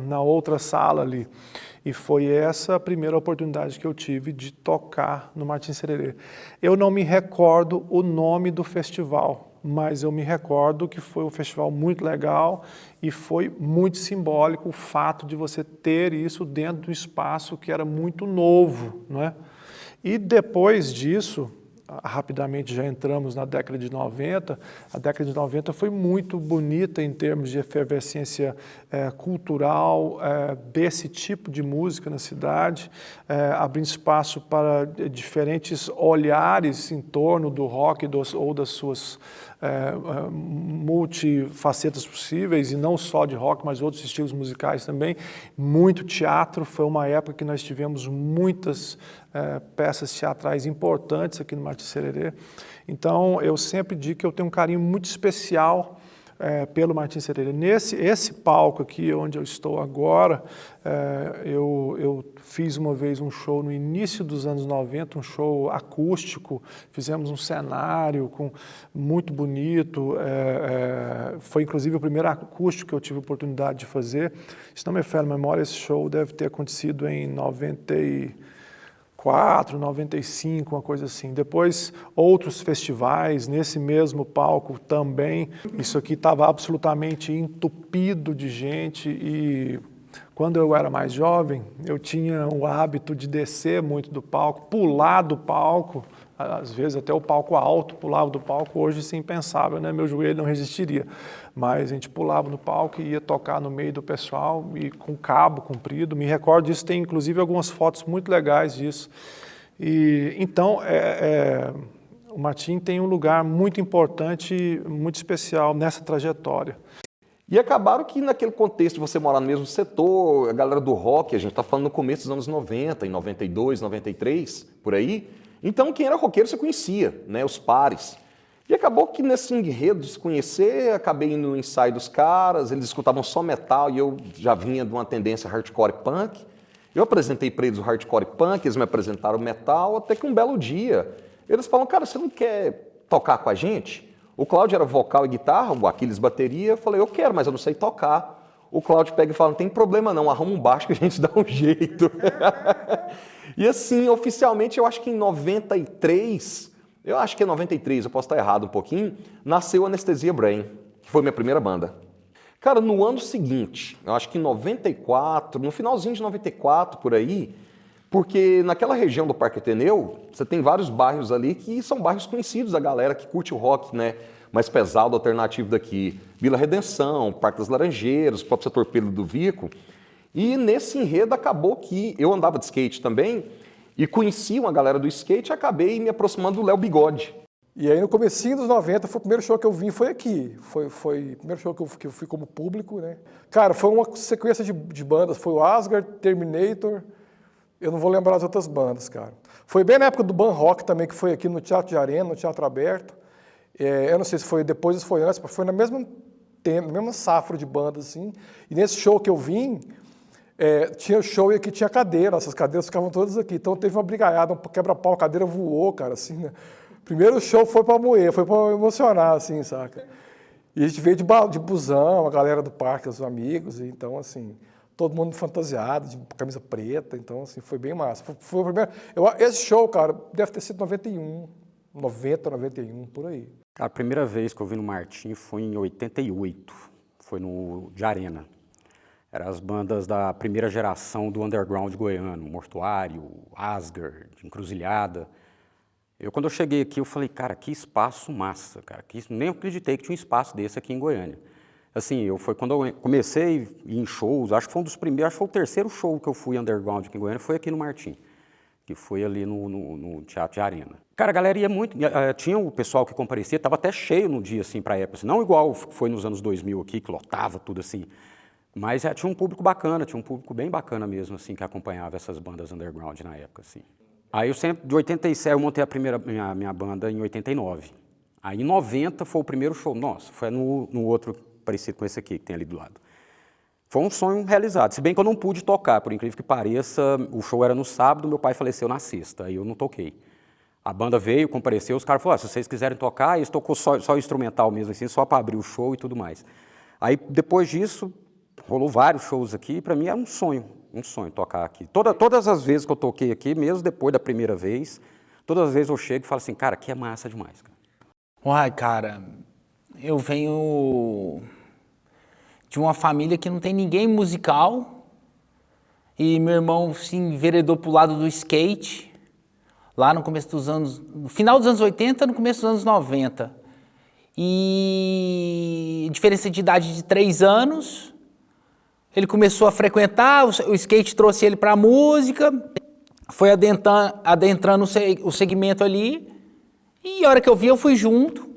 na outra sala ali. E foi essa a primeira oportunidade que eu tive de tocar no Martim Sererê. Eu não me recordo o nome do festival, mas eu me recordo que foi um festival muito legal e foi muito simbólico o fato de você ter isso dentro do espaço que era muito novo, não é? E depois disso, rapidamente já entramos na década de 90. A década de 90 foi muito bonita em termos de efervescência cultural desse tipo de música na cidade, abrindo espaço para diferentes olhares em torno do rock ou das suas multifacetas possíveis, e não só de rock, mas outros estilos musicais também. Muito teatro, foi uma época que nós tivemos muitas peças teatrais importantes aqui no Martins Sererê. Então, eu sempre digo que eu tenho um carinho muito especial pelo Martins Sererê. Esse palco aqui, onde eu estou agora, eu fiz uma vez um show no início dos anos 90, um show acústico, fizemos um cenário muito bonito, foi inclusive o primeiro acústico que eu tive a oportunidade de fazer. Se não me falha a memória, esse show deve ter acontecido em 94, 95, uma coisa assim. Depois, outros festivais, nesse mesmo palco também. Isso aqui estava absolutamente entupido de gente, e quando eu era mais jovem, eu tinha o hábito de descer muito do palco, pular do palco, às vezes até o palco alto, pulava do palco. Hoje isso é impensável, né? Meu joelho não resistiria. Mas a gente pulava no palco e ia tocar no meio do pessoal, e com cabo comprido. Me recordo disso, tem inclusive algumas fotos muito legais disso. E então, o Martim tem um lugar muito importante, muito especial nessa trajetória. E acabaram que naquele contexto de você morar no mesmo setor, a galera do rock, a gente está falando no começo dos anos 90, em 92, 93, por aí. Então, quem era roqueiro você conhecia, né, os pares. E acabou que nesse enredo de se conhecer, acabei indo no ensaio dos caras, eles escutavam só metal e eu já vinha de uma tendência hardcore punk. Eu apresentei para eles o hardcore punk, eles me apresentaram o metal, até que um belo dia eles falam, cara, você não quer tocar com a gente? O Cláudio era vocal e guitarra, o Aquiles bateria. Eu falei, eu quero, mas eu não sei tocar. O Cláudio pega e fala, não tem problema não, arruma um baixo que a gente dá um jeito. E assim, oficialmente, eu acho que em 93, eu acho que é 93, eu posso estar errado um pouquinho, nasceu Anestesia Brain, que foi minha primeira banda. Cara, no ano seguinte, eu acho que em 94, no finalzinho de 94, por aí, porque naquela região do Parque Ateneu, você tem vários bairros ali que são bairros conhecidos da galera que curte o rock, né, mais pesado, alternativo daqui. Vila Redenção, Parque das Laranjeiras, o próprio setor Pedro do Vico. E nesse enredo acabou que eu andava de skate também e conheci uma galera do skate e acabei me aproximando do Léo Bigode. E aí no comecinho dos 90, foi o primeiro show que eu vim, foi aqui. Foi o primeiro show que eu fui como público, né. Cara, foi uma sequência de bandas, foi o Asgard, Terminator. Eu não vou lembrar as outras bandas, cara. Foi bem na época do Ban Rock também, que foi aqui no Teatro de Arena, no Teatro Aberto. Eu não sei se foi depois ou se foi antes, mas foi na mesma safra de bandas, assim. E nesse show que eu vim, tinha show e aqui tinha cadeira, essas cadeiras ficavam todas aqui. Então teve uma brigaiada, um quebra-pau, a cadeira voou, cara, assim, né? Primeiro show foi pra moer, foi pra emocionar, assim, saca? E a gente veio de busão, a galera do parque, os amigos, e então, assim... todo mundo fantasiado, de camisa preta, então, assim, foi bem massa. Foi o primeiro... esse show, cara, deve ter sido 90, 91, por aí. A primeira vez que eu vi no Martim foi em 88, foi no de Arena. Eram as bandas da primeira geração do underground goiano, Mortuário, Asgard, Encruzilhada. Quando eu cheguei aqui, eu falei, cara, que espaço massa, cara, nem acreditei que tinha um espaço desse aqui em Goiânia. Assim, foi quando eu comecei a ir em shows, acho que foi um dos primeiros, acho que foi o terceiro show que eu fui underground aqui em Goiânia, foi aqui no Martim, que foi ali no Teatro de Arena. Cara, a galera ia muito, tinha o pessoal que comparecia, estava até cheio no dia, assim, pra época, assim, não igual foi nos anos 2000 aqui, que lotava tudo assim, mas tinha um público bacana, tinha um público bem bacana mesmo, assim, que acompanhava essas bandas underground na época, assim. Aí eu sempre, de 87, eu montei minha banda em 89. Aí em 90 foi o primeiro show, nossa, foi no outro parecido com esse aqui, que tem ali do lado. Foi um sonho realizado, se bem que eu não pude tocar, por incrível que pareça, o show era no sábado, meu pai faleceu na sexta, aí eu não toquei. A banda veio, compareceu, os caras falaram, se vocês quiserem tocar, eles tocou só instrumental mesmo, assim, só para abrir o show e tudo mais. Aí, depois disso, rolou vários shows aqui, para mim era um sonho tocar aqui. Todas as vezes que eu toquei aqui, mesmo depois da primeira vez, todas as vezes eu chego e falo assim, cara, aqui é massa demais, cara. Uai, cara, eu venho de uma família que não tem ninguém musical e meu irmão se enveredou pro lado do skate. lá no começo dos anos, no final dos anos 80, no começo dos anos 90. E diferença de idade de 3 anos, ele começou a frequentar, o skate trouxe ele para a música, foi adentrando o segmento ali, e a hora que eu vi, eu fui junto.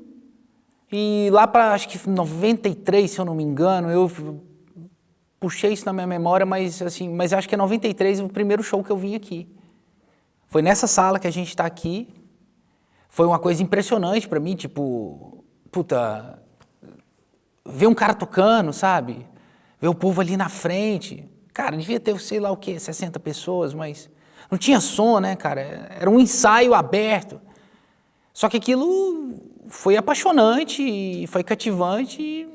E lá para, acho que 93, se eu não me engano, eu puxei isso na minha memória, mas acho que é 93 o primeiro show que eu vim aqui. Foi nessa sala que a gente está aqui. Foi uma coisa impressionante para mim, tipo, puta, ver um cara tocando, sabe? Ver o povo ali na frente. Cara, devia ter, sei lá o quê, 60 pessoas, mas não tinha som, né, cara? Era um ensaio aberto. Só que aquilo foi apaixonante, foi cativante e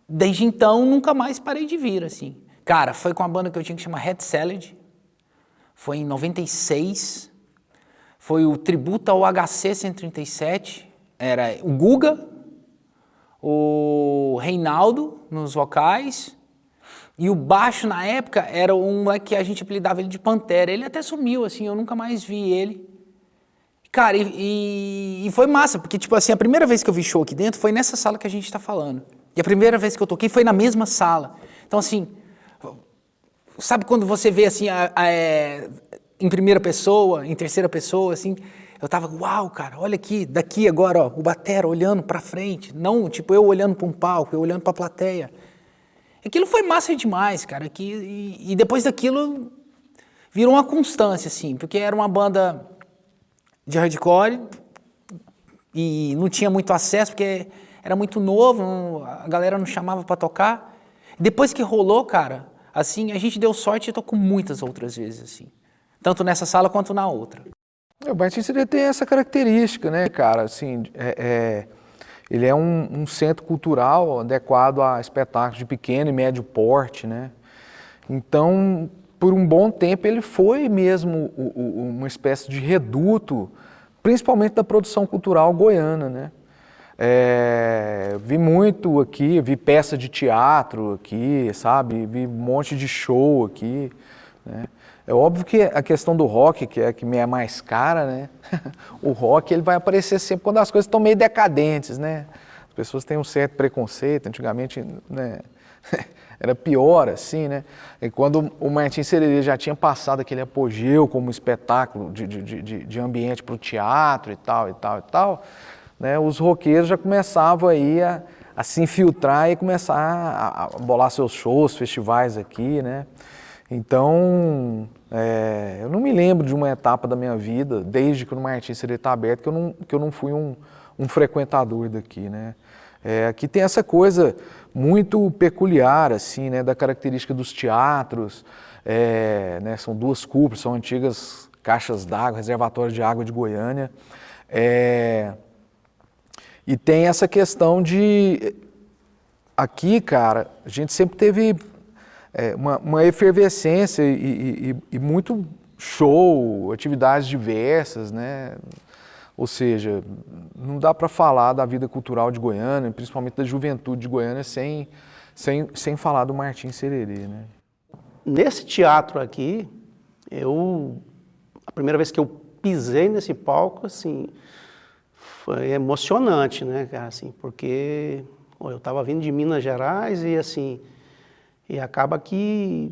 desde então nunca mais parei de vir, assim. Cara, foi com uma banda que eu tinha que chama Head Salad. Foi em 96. Foi o tributo ao HC 137. Era o Guga, o Reinaldo nos vocais e o baixo na época era um moleque que a gente apelidava ele de Pantera. Ele até sumiu, assim, eu nunca mais vi ele. Cara, e foi massa, porque, tipo assim, a primeira vez que eu vi show aqui dentro foi nessa sala que a gente tá falando. E a primeira vez que eu toquei foi na mesma sala. Então, assim, sabe quando você vê, assim, em primeira pessoa, em terceira pessoa, assim, eu tava, uau, cara, olha aqui, daqui agora, ó, o batera olhando pra frente. Não, tipo, eu olhando pra um palco, eu olhando pra plateia. Aquilo foi massa demais, cara. E depois daquilo, virou uma constância, assim, porque era uma banda de hardcore e não tinha muito acesso, porque era muito novo, a galera não chamava pra tocar. Depois que rolou, cara, assim, a gente deu sorte e tocou muitas outras vezes, assim. Tanto nessa sala quanto na outra. O Martin Sererê tem essa característica, né, cara, assim, ele é um centro cultural adequado a espetáculos de pequeno e médio porte, né. Então, por um bom tempo, ele foi mesmo uma espécie de reduto, principalmente da produção cultural goiana, né. Vi muito aqui, vi peça de teatro aqui, sabe, vi um monte de show aqui, né. É óbvio que a questão do rock, que é a que me é mais cara, né, o rock ele vai aparecer sempre quando as coisas estão meio decadentes, né. As pessoas têm um certo preconceito, antigamente, né, era pior, assim, né? E quando o Martin Sererê já tinha passado aquele apogeu como espetáculo de ambiente para o teatro e tal, né? Os roqueiros já começavam aí a se infiltrar e começar a bolar seus shows, festivais aqui, né? Então, eu não me lembro de uma etapa da minha vida, desde que o Martin Sererê está aberto, que eu não fui um frequentador daqui, né? Aqui tem essa coisa muito peculiar, assim, né, da característica dos teatros, né, são 2 cúpulas, são antigas caixas d'água, reservatórios de água de Goiânia, e tem essa questão de, aqui, cara, a gente sempre teve uma efervescência e muito show, atividades diversas, né? Ou seja, não dá para falar da vida cultural de Goiânia, principalmente da juventude de Goiânia, sem falar do Martin Sererê, né? Nesse teatro aqui, a primeira vez que eu pisei nesse palco, assim, foi emocionante, né, cara, assim, porque eu estava vindo de Minas Gerais e, assim, e acaba que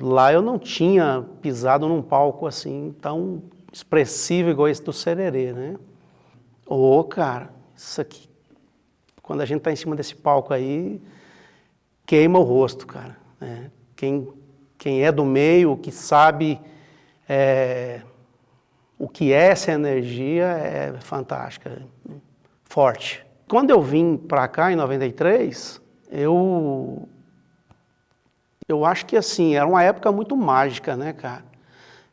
lá eu não tinha pisado num palco, assim, tão expressivo igual esse do Sererê, né? Cara, isso aqui, quando a gente tá em cima desse palco aí, queima o rosto, cara, né? Quem é do meio, que sabe o que é essa energia, é fantástica, forte. Quando eu vim para cá, em 93, eu acho que, assim, era uma época muito mágica, né, cara?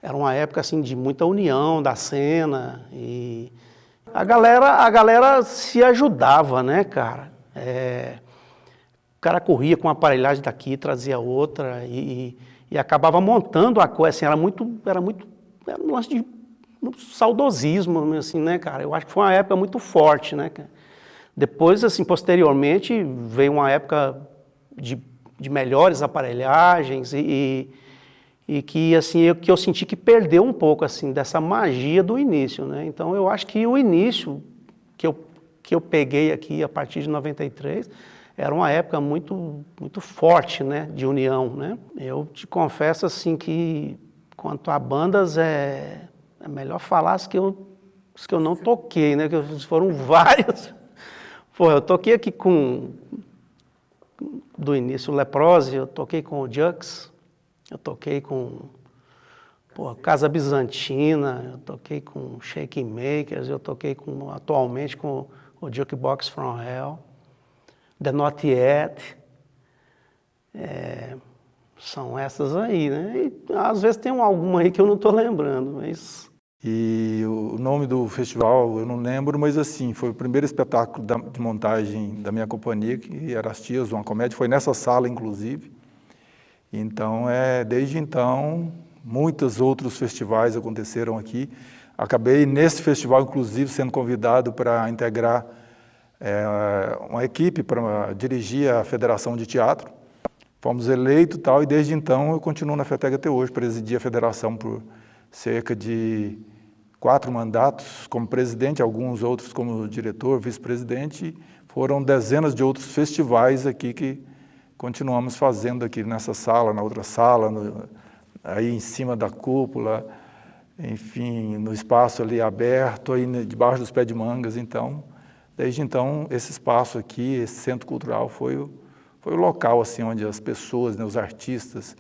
Era uma época, assim, de muita união da cena e a galera se ajudava, né, cara? O cara corria com uma aparelhagem daqui, trazia outra e acabava montando a coisa, assim, era um lance de saudosismo, assim, né, cara? Eu acho que foi uma época muito forte, né, cara? Depois, assim, posteriormente, veio uma época de melhores aparelhagens e e que assim que eu senti que perdeu um pouco assim dessa magia do início, né? Então eu acho que o início que eu peguei aqui a partir de 93 era uma época muito forte, né, de união, né? Eu te confesso assim que quanto a bandas é melhor falar as que eu não toquei, né? Que foram várias. Pô, eu toquei aqui do início o Leprose, eu toquei com o Jux, eu toquei com Casa Bizantina, eu toquei com Shaking Makers, eu toquei atualmente com o Jukebox from Hell, The Not Yet, são essas aí, né? E, às vezes tem alguma aí que eu não estou lembrando, mas... E o nome do festival eu não lembro, mas assim, foi o primeiro espetáculo de montagem da minha companhia, que era As Tias, uma comédia, foi nessa sala, inclusive. Então, desde então, muitos outros festivais aconteceram aqui. Acabei, nesse festival, inclusive, sendo convidado para integrar uma equipe para dirigir a Federação de Teatro. Fomos eleitos e tal, e desde então eu continuo na FETEG até hoje, presidi a federação por cerca de 4 mandatos como presidente, alguns outros como diretor, vice-presidente. Foram dezenas de outros festivais aqui que continuamos fazendo aqui nessa sala, na outra sala, aí em cima da cúpula, enfim, no espaço ali aberto, aí debaixo dos pés de mangas. Então, desde então, esse espaço aqui, esse centro cultural, foi o local assim, onde as pessoas, né, os artistas,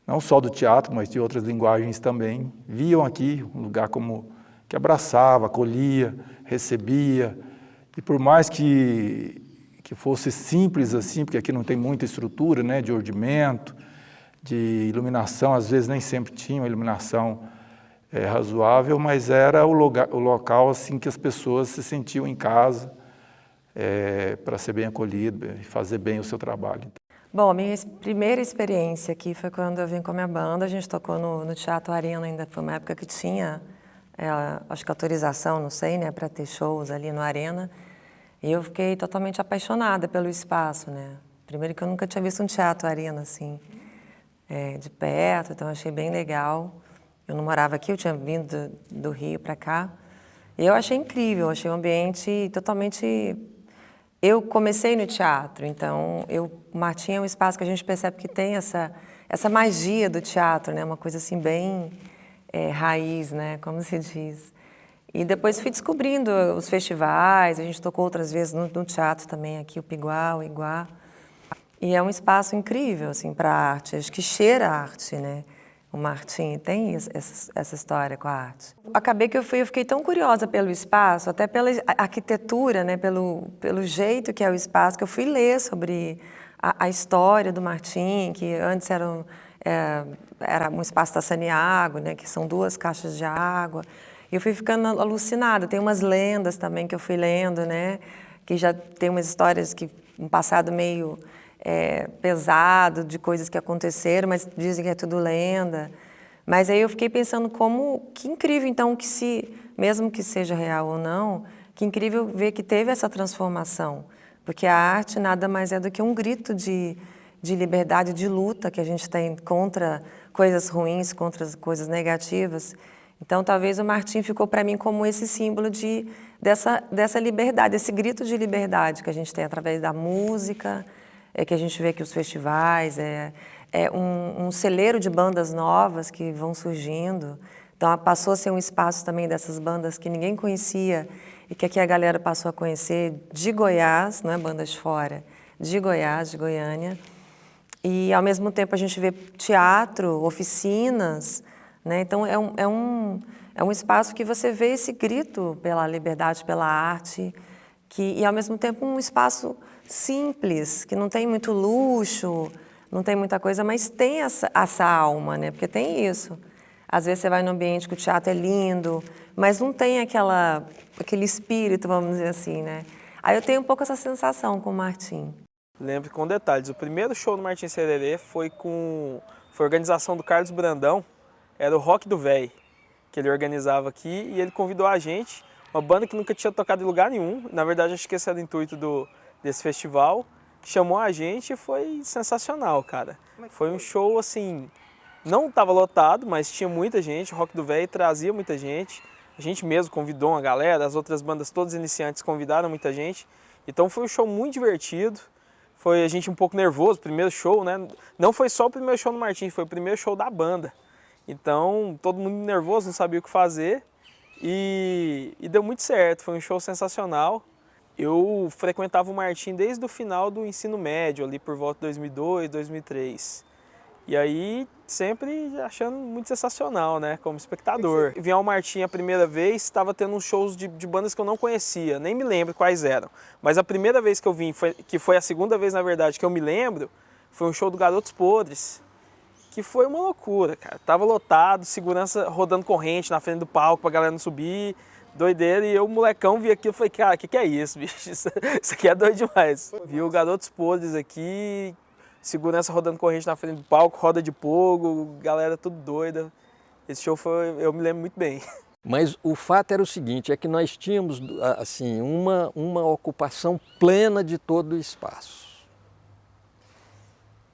não só do teatro, mas de outras linguagens também, viam aqui um lugar que abraçava, acolhia, recebia. E por mais que fosse simples assim, porque aqui não tem muita estrutura, né, de ordimento, de iluminação, às vezes nem sempre tinha uma iluminação razoável, mas era o local assim, que as pessoas se sentiam em casa, para ser bem acolhido e fazer bem o seu trabalho. Bom, a minha primeira experiência aqui foi quando eu vim com a minha banda. A gente tocou no Teatro Arena, ainda foi uma época que tinha, acho que autorização, não sei, né, para ter shows ali no Arena. E eu fiquei totalmente apaixonada pelo espaço, né. Primeiro que eu nunca tinha visto um Teatro Arena, assim, de perto, então achei bem legal. Eu não morava aqui, eu tinha vindo do Rio para cá. E eu achei incrível, achei um ambiente totalmente... Eu comecei no teatro, então o Martim é um espaço que a gente percebe que tem essa magia do teatro, né? Uma coisa assim bem raiz, né? Como se diz. E depois fui descobrindo os festivais, a gente tocou outras vezes no teatro também, aqui o Piguá, o Iguá. E é um espaço incrível, assim, para a arte, acho que cheira a arte, né? O Martim tem essa história com a arte. Acabei que eu fiquei tão curiosa pelo espaço, até pela arquitetura, né, pelo jeito que é o espaço, que eu fui ler sobre a história do Martim, que antes era um espaço da Saniago, né, que são 2 caixas de água. E eu fui ficando alucinada. Tem umas lendas também que eu fui lendo, né, que já tem umas histórias que um passado meio pesado, de coisas que aconteceram, mas dizem que é tudo lenda. Mas aí eu fiquei pensando que incrível, então, mesmo que seja real ou não, que incrível ver que teve essa transformação, porque a arte nada mais é do que um grito de liberdade, de luta que a gente tem contra coisas ruins, contra coisas negativas. Então, talvez o Martim ficou para mim como esse símbolo dessa liberdade, esse grito de liberdade que a gente tem através da música, que a gente vê que os festivais, um celeiro de bandas novas que vão surgindo. Então, passou a ser um espaço também dessas bandas que ninguém conhecia e que aqui a galera passou a conhecer de Goiás, não é bandas de fora, de Goiás, de Goiânia. E, ao mesmo tempo, a gente vê teatro, oficinas, né? Então, é um espaço que você vê esse grito pela liberdade, pela arte, e, ao mesmo tempo, um espaço simples, que não tem muito luxo, não tem muita coisa, mas tem essa alma, né? Porque tem isso. Às vezes você vai num ambiente que o teatro é lindo, mas não tem aquele espírito, vamos dizer assim, né? Aí eu tenho um pouco essa sensação com o Martim. Lembro com detalhes, o primeiro show do Martim Sererê foi organização do Carlos Brandão, era o Rock do Véi, que ele organizava aqui, e ele convidou a gente, uma banda que nunca tinha tocado em lugar nenhum, na verdade acho que esse era o intuito desse festival, chamou a gente e foi sensacional, cara. Foi um show, assim, Não estava lotado, mas tinha muita gente, o Rock do Véi trazia muita gente. A gente mesmo convidou uma galera, as outras bandas todas iniciantes convidaram muita gente. Então foi um show muito divertido. Foi a gente um pouco nervoso, primeiro show, né? Não foi só o primeiro show no Martins, foi o primeiro show da banda. Então todo mundo nervoso, não sabia o que fazer. E deu muito certo, foi um show sensacional. Eu frequentava o Martim desde o final do ensino médio, ali por volta de 2002, 2003. E aí, sempre achando muito sensacional, né, como espectador. Vim ao Martim a primeira vez, estava tendo uns shows de bandas que eu não conhecia, nem me lembro quais eram. Mas a primeira vez que eu vim, que foi a segunda vez, na verdade, que eu me lembro, foi um show do Garotos Podres, que foi uma loucura, cara. Tava lotado, segurança rodando corrente na frente do palco pra galera não subir, doideira. E eu, molecão, vi aquilo e falei, cara, o que é isso, bicho? Isso aqui é doido demais. Vi o Garotos Podres aqui, segurança rodando corrente na frente do palco, roda de fogo, galera tudo doida. Esse show foi, eu me lembro muito bem. Mas o fato era o seguinte, é que nós tínhamos assim, uma ocupação plena de todo o espaço.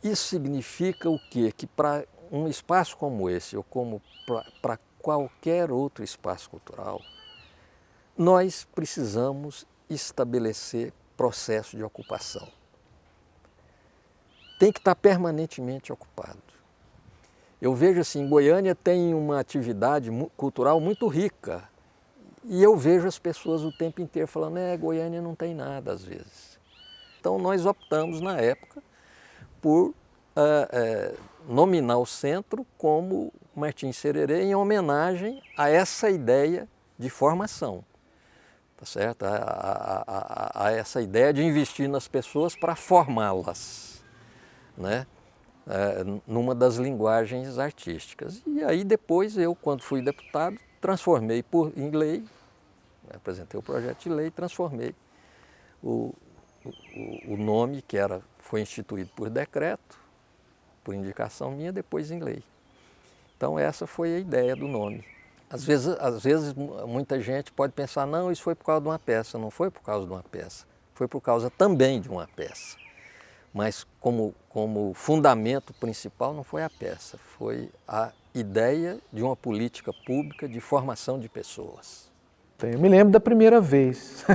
Isso significa o quê? Que para um espaço como esse, ou como para qualquer outro espaço cultural, nós precisamos estabelecer processo de ocupação. Tem que estar permanentemente ocupado. Eu vejo assim, Goiânia tem uma atividade cultural muito rica e eu vejo as pessoas o tempo inteiro falando, Goiânia não tem nada às vezes. Então nós optamos na época por nominar o centro como Martins Sererê em homenagem a essa ideia de formação, tá certo? A essa ideia de investir nas pessoas para formá-las, né? Numa das linguagens artísticas. E aí depois eu, quando fui deputado, transformei em lei, apresentei o projeto de lei, transformei o nome que foi instituído por decreto, por indicação minha, depois em lei. Então essa foi a ideia do nome. Às vezes muita gente pode pensar, não, isso foi por causa de uma peça. Não foi por causa de uma peça, foi por causa também de uma peça. Mas como fundamento principal não foi a peça, foi a ideia de uma política pública de formação de pessoas. Eu me lembro da primeira vez,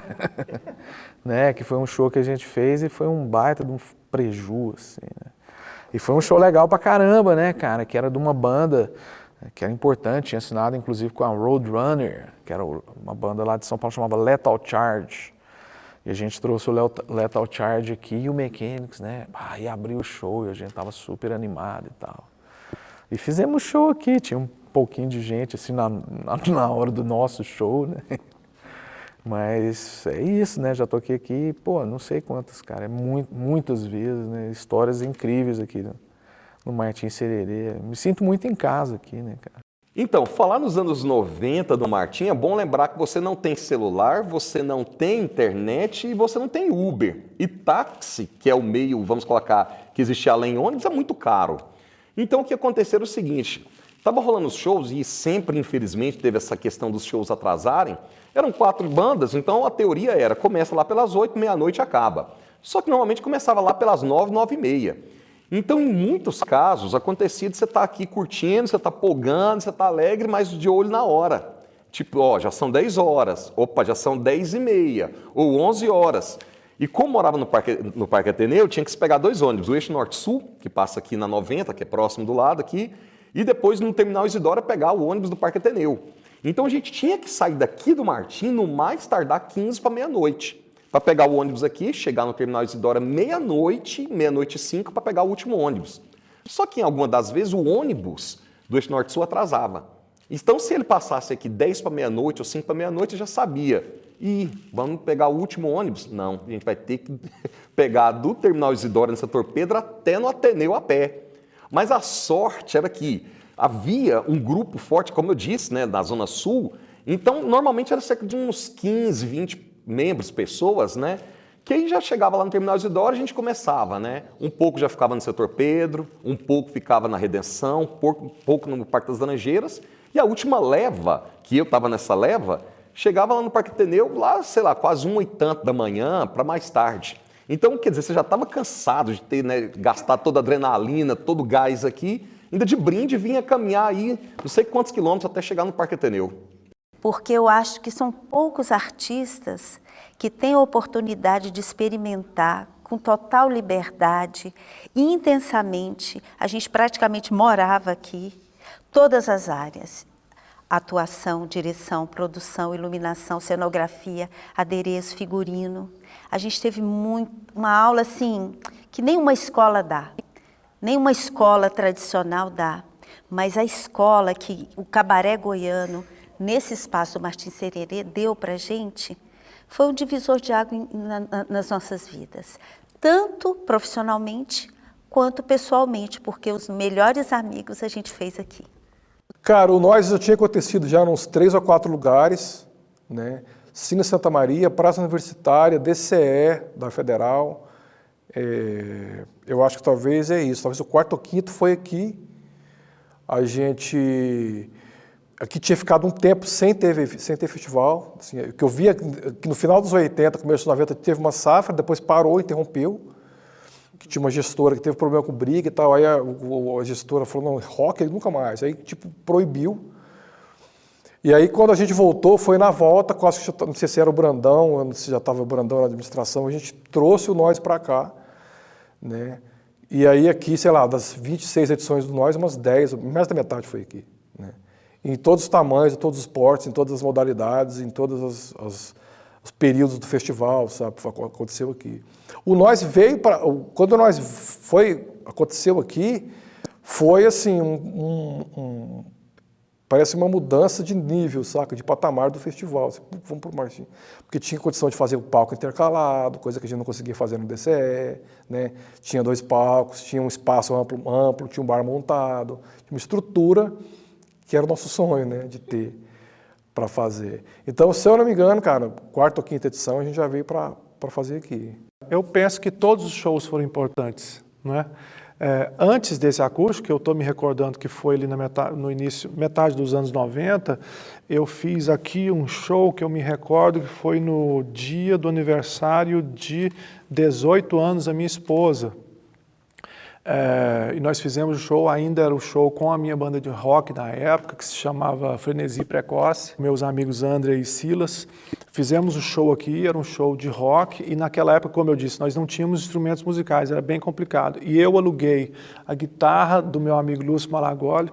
né, que foi um show que a gente fez e foi um baita de um preju, assim, né? E foi um show legal pra caramba, né, cara, que era de uma banda que era importante, tinha assinado inclusive com a Roadrunner, que era uma banda lá de São Paulo, chamava Lethal Charge. E a gente trouxe o Lethal Charge aqui e o Mechanics, né? E abriu o show e a gente tava super animado e tal. E fizemos show aqui, tinha um pouquinho de gente assim na hora do nosso show, né? Mas é isso, né? Já toquei aqui, pô, não sei quantas, cara, muitas vezes, né? Histórias incríveis aqui no Martins Sererê. Me sinto muito em casa aqui, né, cara? Então, falar nos anos 90 do Martim, é bom lembrar que você não tem celular, você não tem internet e você não tem Uber. E táxi, que é o meio, vamos colocar, que existia além ônibus, é muito caro. Então, o que aconteceu era o seguinte, estava rolando os shows e sempre, infelizmente, teve essa questão dos shows atrasarem. Eram 4 bandas, então a teoria era, começa lá pelas 8, meia-noite acaba. Só que normalmente começava lá pelas 9, 9h30. Então, em muitos casos, acontecia de você estar aqui curtindo, você está polgando, você está alegre, mas de olho na hora. Tipo, ó, já são 10 horas, opa, já são 10h30, ou 11 horas. E como morava no Parque Ateneu, tinha que se pegar 2 ônibus, o eixo Norte-Sul, que passa aqui na 90, que é próximo do lado aqui, e depois no Terminal Isidora pegar o ônibus do Parque Ateneu. Então a gente tinha que sair daqui do Martim no mais tardar 15 para meia-noite. Para pegar o ônibus aqui, chegar no Terminal Isidora meia-noite, meia-noite e 5, para pegar o último ônibus. Só que em alguma das vezes o ônibus do eixo Norte-Sul atrasava. Então se ele passasse aqui 10 para meia-noite ou 5 para meia-noite, já sabia. Vamos pegar o último ônibus? Não, a gente vai ter que pegar do Terminal Isidora, no setor Pedro, até no Ateneu a pé. Mas a sorte era que havia um grupo forte, como eu disse, né, da Zona Sul, então normalmente era cerca de uns 15, 20 membros, pessoas, né? Que aí já chegava lá no Terminal Isidora, a gente começava, né? Um pouco já ficava no setor Pedro, um pouco ficava na Redenção, um pouco no Parque das Laranjeiras, e a última leva, que eu estava nessa leva, chegava lá no Parque Ateneu, lá, sei lá, quase 1h30 da manhã, para mais tarde. Então, quer dizer, você já estava cansado de ter, né, gastar toda a adrenalina, todo o gás aqui, ainda de brinde vinha caminhar aí não sei quantos quilômetros até chegar no Parque Ateneu. Porque eu acho que são poucos artistas que têm a oportunidade de experimentar com total liberdade e intensamente. A gente praticamente morava aqui, todas as áreas. Atuação, direção, produção, iluminação, cenografia, adereço, figurino. A gente teve uma aula assim, que nenhuma escola dá, nenhuma escola tradicional dá, mas a escola que o Cabaré Goiano, nesse espaço Martins Sererê, deu para a gente, foi um divisor de água nas nossas vidas, tanto profissionalmente quanto pessoalmente, porque os melhores amigos a gente fez aqui. Cara, o Nós já tinha acontecido já nos 3 ou 4 lugares, né? Cine Santa Maria, Praça Universitária, DCE da Federal. Eu acho que talvez é isso. Talvez o 4º ou 5º foi aqui. A gente aqui tinha ficado um tempo sem ter festival. Assim, que eu via que no final dos 80, começo dos 90, teve uma safra, depois parou, interrompeu. Que tinha uma gestora que teve problema com briga e tal, aí a gestora falou, não, rock nunca mais, aí tipo proibiu. E aí quando a gente voltou, foi na volta, quase que, não sei se era o Brandão, não sei se já estava o Brandão na administração, a gente trouxe o Nós para cá, né? E aí aqui, sei lá, das 26 edições do Nós, umas 10, mais da metade foi aqui, né? Em todos os tamanhos, em todos os portes, em todas as modalidades, em todos os períodos do festival, sabe, aconteceu aqui. O Nós veio para... Quando o Nós aconteceu aqui, foi assim, parece uma mudança de nível, saca, de patamar do festival. Assim, vamos para o Martins. Porque tinha condição de fazer o palco intercalado, coisa que a gente não conseguia fazer no DCE, né? Tinha 2 palcos, tinha um espaço amplo, tinha um bar montado, tinha uma estrutura que era o nosso sonho, né, de ter para fazer. Então, se eu não me engano, cara, 4ª ou 5ª edição a gente já veio para fazer aqui. Eu penso que todos os shows foram importantes, não é? Antes desse acústico, que eu estou me recordando que foi ali no início, metade dos anos 90, eu fiz aqui um show que eu me recordo que foi no dia do aniversário de 18 anos da minha esposa. E nós fizemos o show, ainda era o show com a minha banda de rock na época, que se chamava Frenesi Precoce, meus amigos André e Silas. Fizemos o show aqui, era um show de rock, e naquela época, como eu disse, nós não tínhamos instrumentos musicais, era bem complicado. E eu aluguei a guitarra do meu amigo Lúcio Malagoli,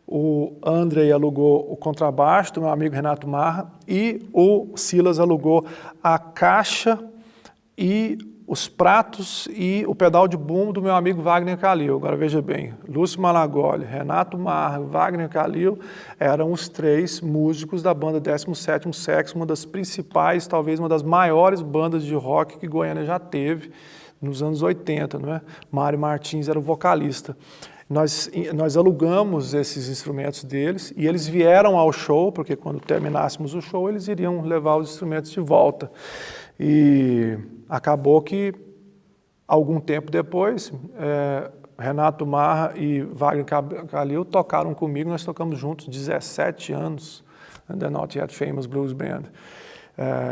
o André alugou o contrabaixo do meu amigo Renato Marra, e o Silas alugou a caixa e os pratos e o pedal de bumbo do meu amigo Wagner Calil. Agora veja bem, Lúcio Malagoli, Renato Marra, Wagner Calil eram os 3 músicos da banda 17º Sexo, uma das principais, talvez uma das maiores bandas de rock que Goiânia já teve nos anos 80, não é? Mário Martins era o vocalista. Nós alugamos esses instrumentos deles e eles vieram ao show, porque quando terminássemos o show eles iriam levar os instrumentos de volta. E acabou que, algum tempo depois, Renato Marra e Wagner Calil tocaram comigo, nós tocamos juntos 17 anos, The Not Yet Famous Blues Band.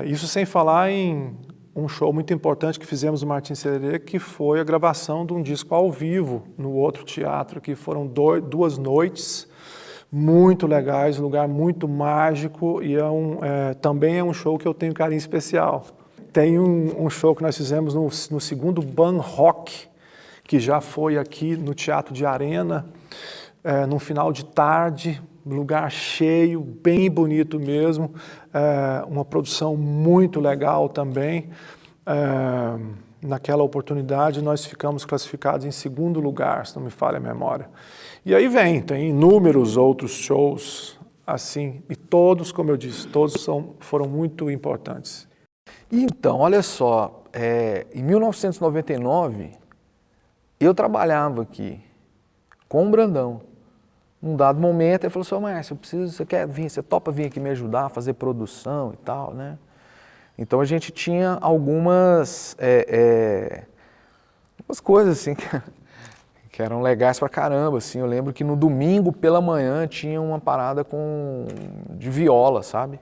Isso sem falar em um show muito importante que fizemos no Martins Sererê, que foi a gravação de um disco ao vivo no outro teatro, que foram 2 noites muito legais, um lugar muito mágico, e também é um show que eu tenho carinho especial. Tem um show que nós fizemos no 2º Ban Rock, que já foi aqui no Teatro de Arena, no final de tarde, lugar cheio, bem bonito mesmo, uma produção muito legal também. Naquela oportunidade nós ficamos classificados em 2º lugar, se não me falha a memória. E aí tem inúmeros outros shows assim, e todos, como eu disse, todos foram muito importantes. Então, olha só, em 1999, eu trabalhava aqui com o Brandão. Num dado momento, ele falou assim, Márcio, você quer vir, você topa vir aqui me ajudar a fazer produção e tal, né? Então a gente tinha algumas coisas assim que eram legais pra caramba, assim. Eu lembro que no domingo pela manhã tinha uma parada de viola, sabe?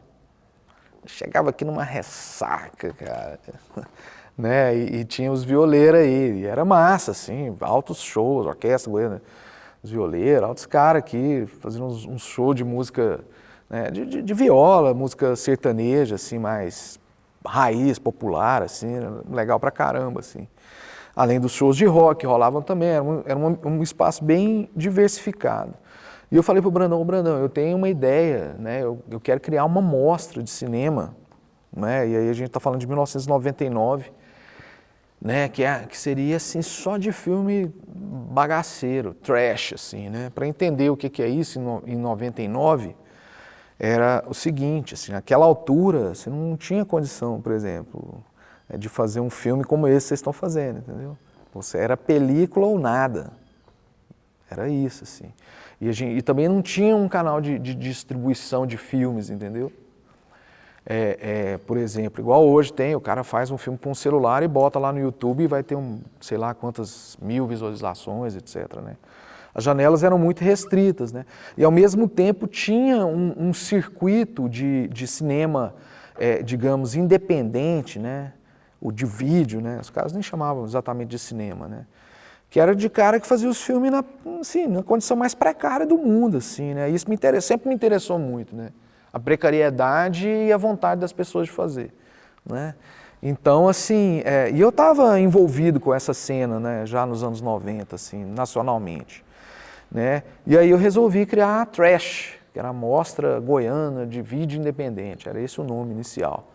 Chegava aqui numa ressaca, cara, né? E tinha os violeiros aí, e era massa, assim, altos shows, orquestra goiana, os violeiros, altos caras aqui, fazendo uns shows de música, né, de viola, música sertaneja, assim, mais raiz, popular, assim, legal pra caramba, assim. Além dos shows de rock, rolavam também, era um espaço bem diversificado. E eu falei pro Brandão, Brandão, eu tenho uma ideia, né, eu quero criar uma mostra de cinema, né, e aí a gente tá falando de 1999, né, que seria, assim, só de filme bagaceiro, trash, assim, né, para entender o que é isso em 99, era o seguinte, assim, naquela altura, você não tinha condição, por exemplo, de fazer um filme como esse que vocês estão fazendo, entendeu? Você era película ou nada, era isso, assim. E também não tinha um canal de distribuição de filmes, entendeu? Por exemplo, igual hoje tem, o cara faz um filme com um celular e bota lá no YouTube e vai ter sei lá quantas mil visualizações, etc, né? As janelas eram muito restritas, né? E ao mesmo tempo tinha um circuito de cinema, digamos, independente, né? O de vídeo, né? Os caras nem chamavam exatamente de cinema, né? Que era de cara que fazia os filmes na condição mais precária do mundo, assim, né? Isso sempre me interessou muito, né? A precariedade e a vontade das pessoas de fazer, né? Então, assim, e eu estava envolvido com essa cena, né? Já nos anos 90, assim, nacionalmente, né? E aí eu resolvi criar a Trash, que era a Mostra Goiana de Vídeo Independente, era esse o nome inicial,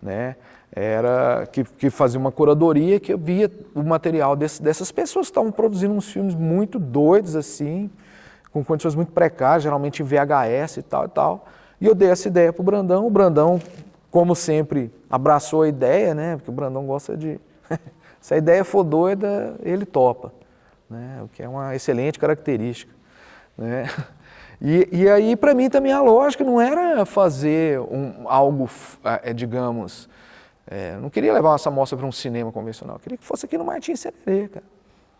né? Era que fazia uma curadoria que eu via o material dessas pessoas que estavam produzindo uns filmes muito doidos, assim, com condições muito precárias, geralmente em VHS e tal. E eu dei essa ideia para o Brandão, como sempre, abraçou a ideia, né? Porque o Brandão gosta de... Se a ideia for doida, ele topa, né? O que é uma excelente característica, né? E aí, para mim, também a lógica não era fazer algo, digamos... não queria levar essa mostra para um cinema convencional, queria que fosse aqui no Martins Sererê, cara,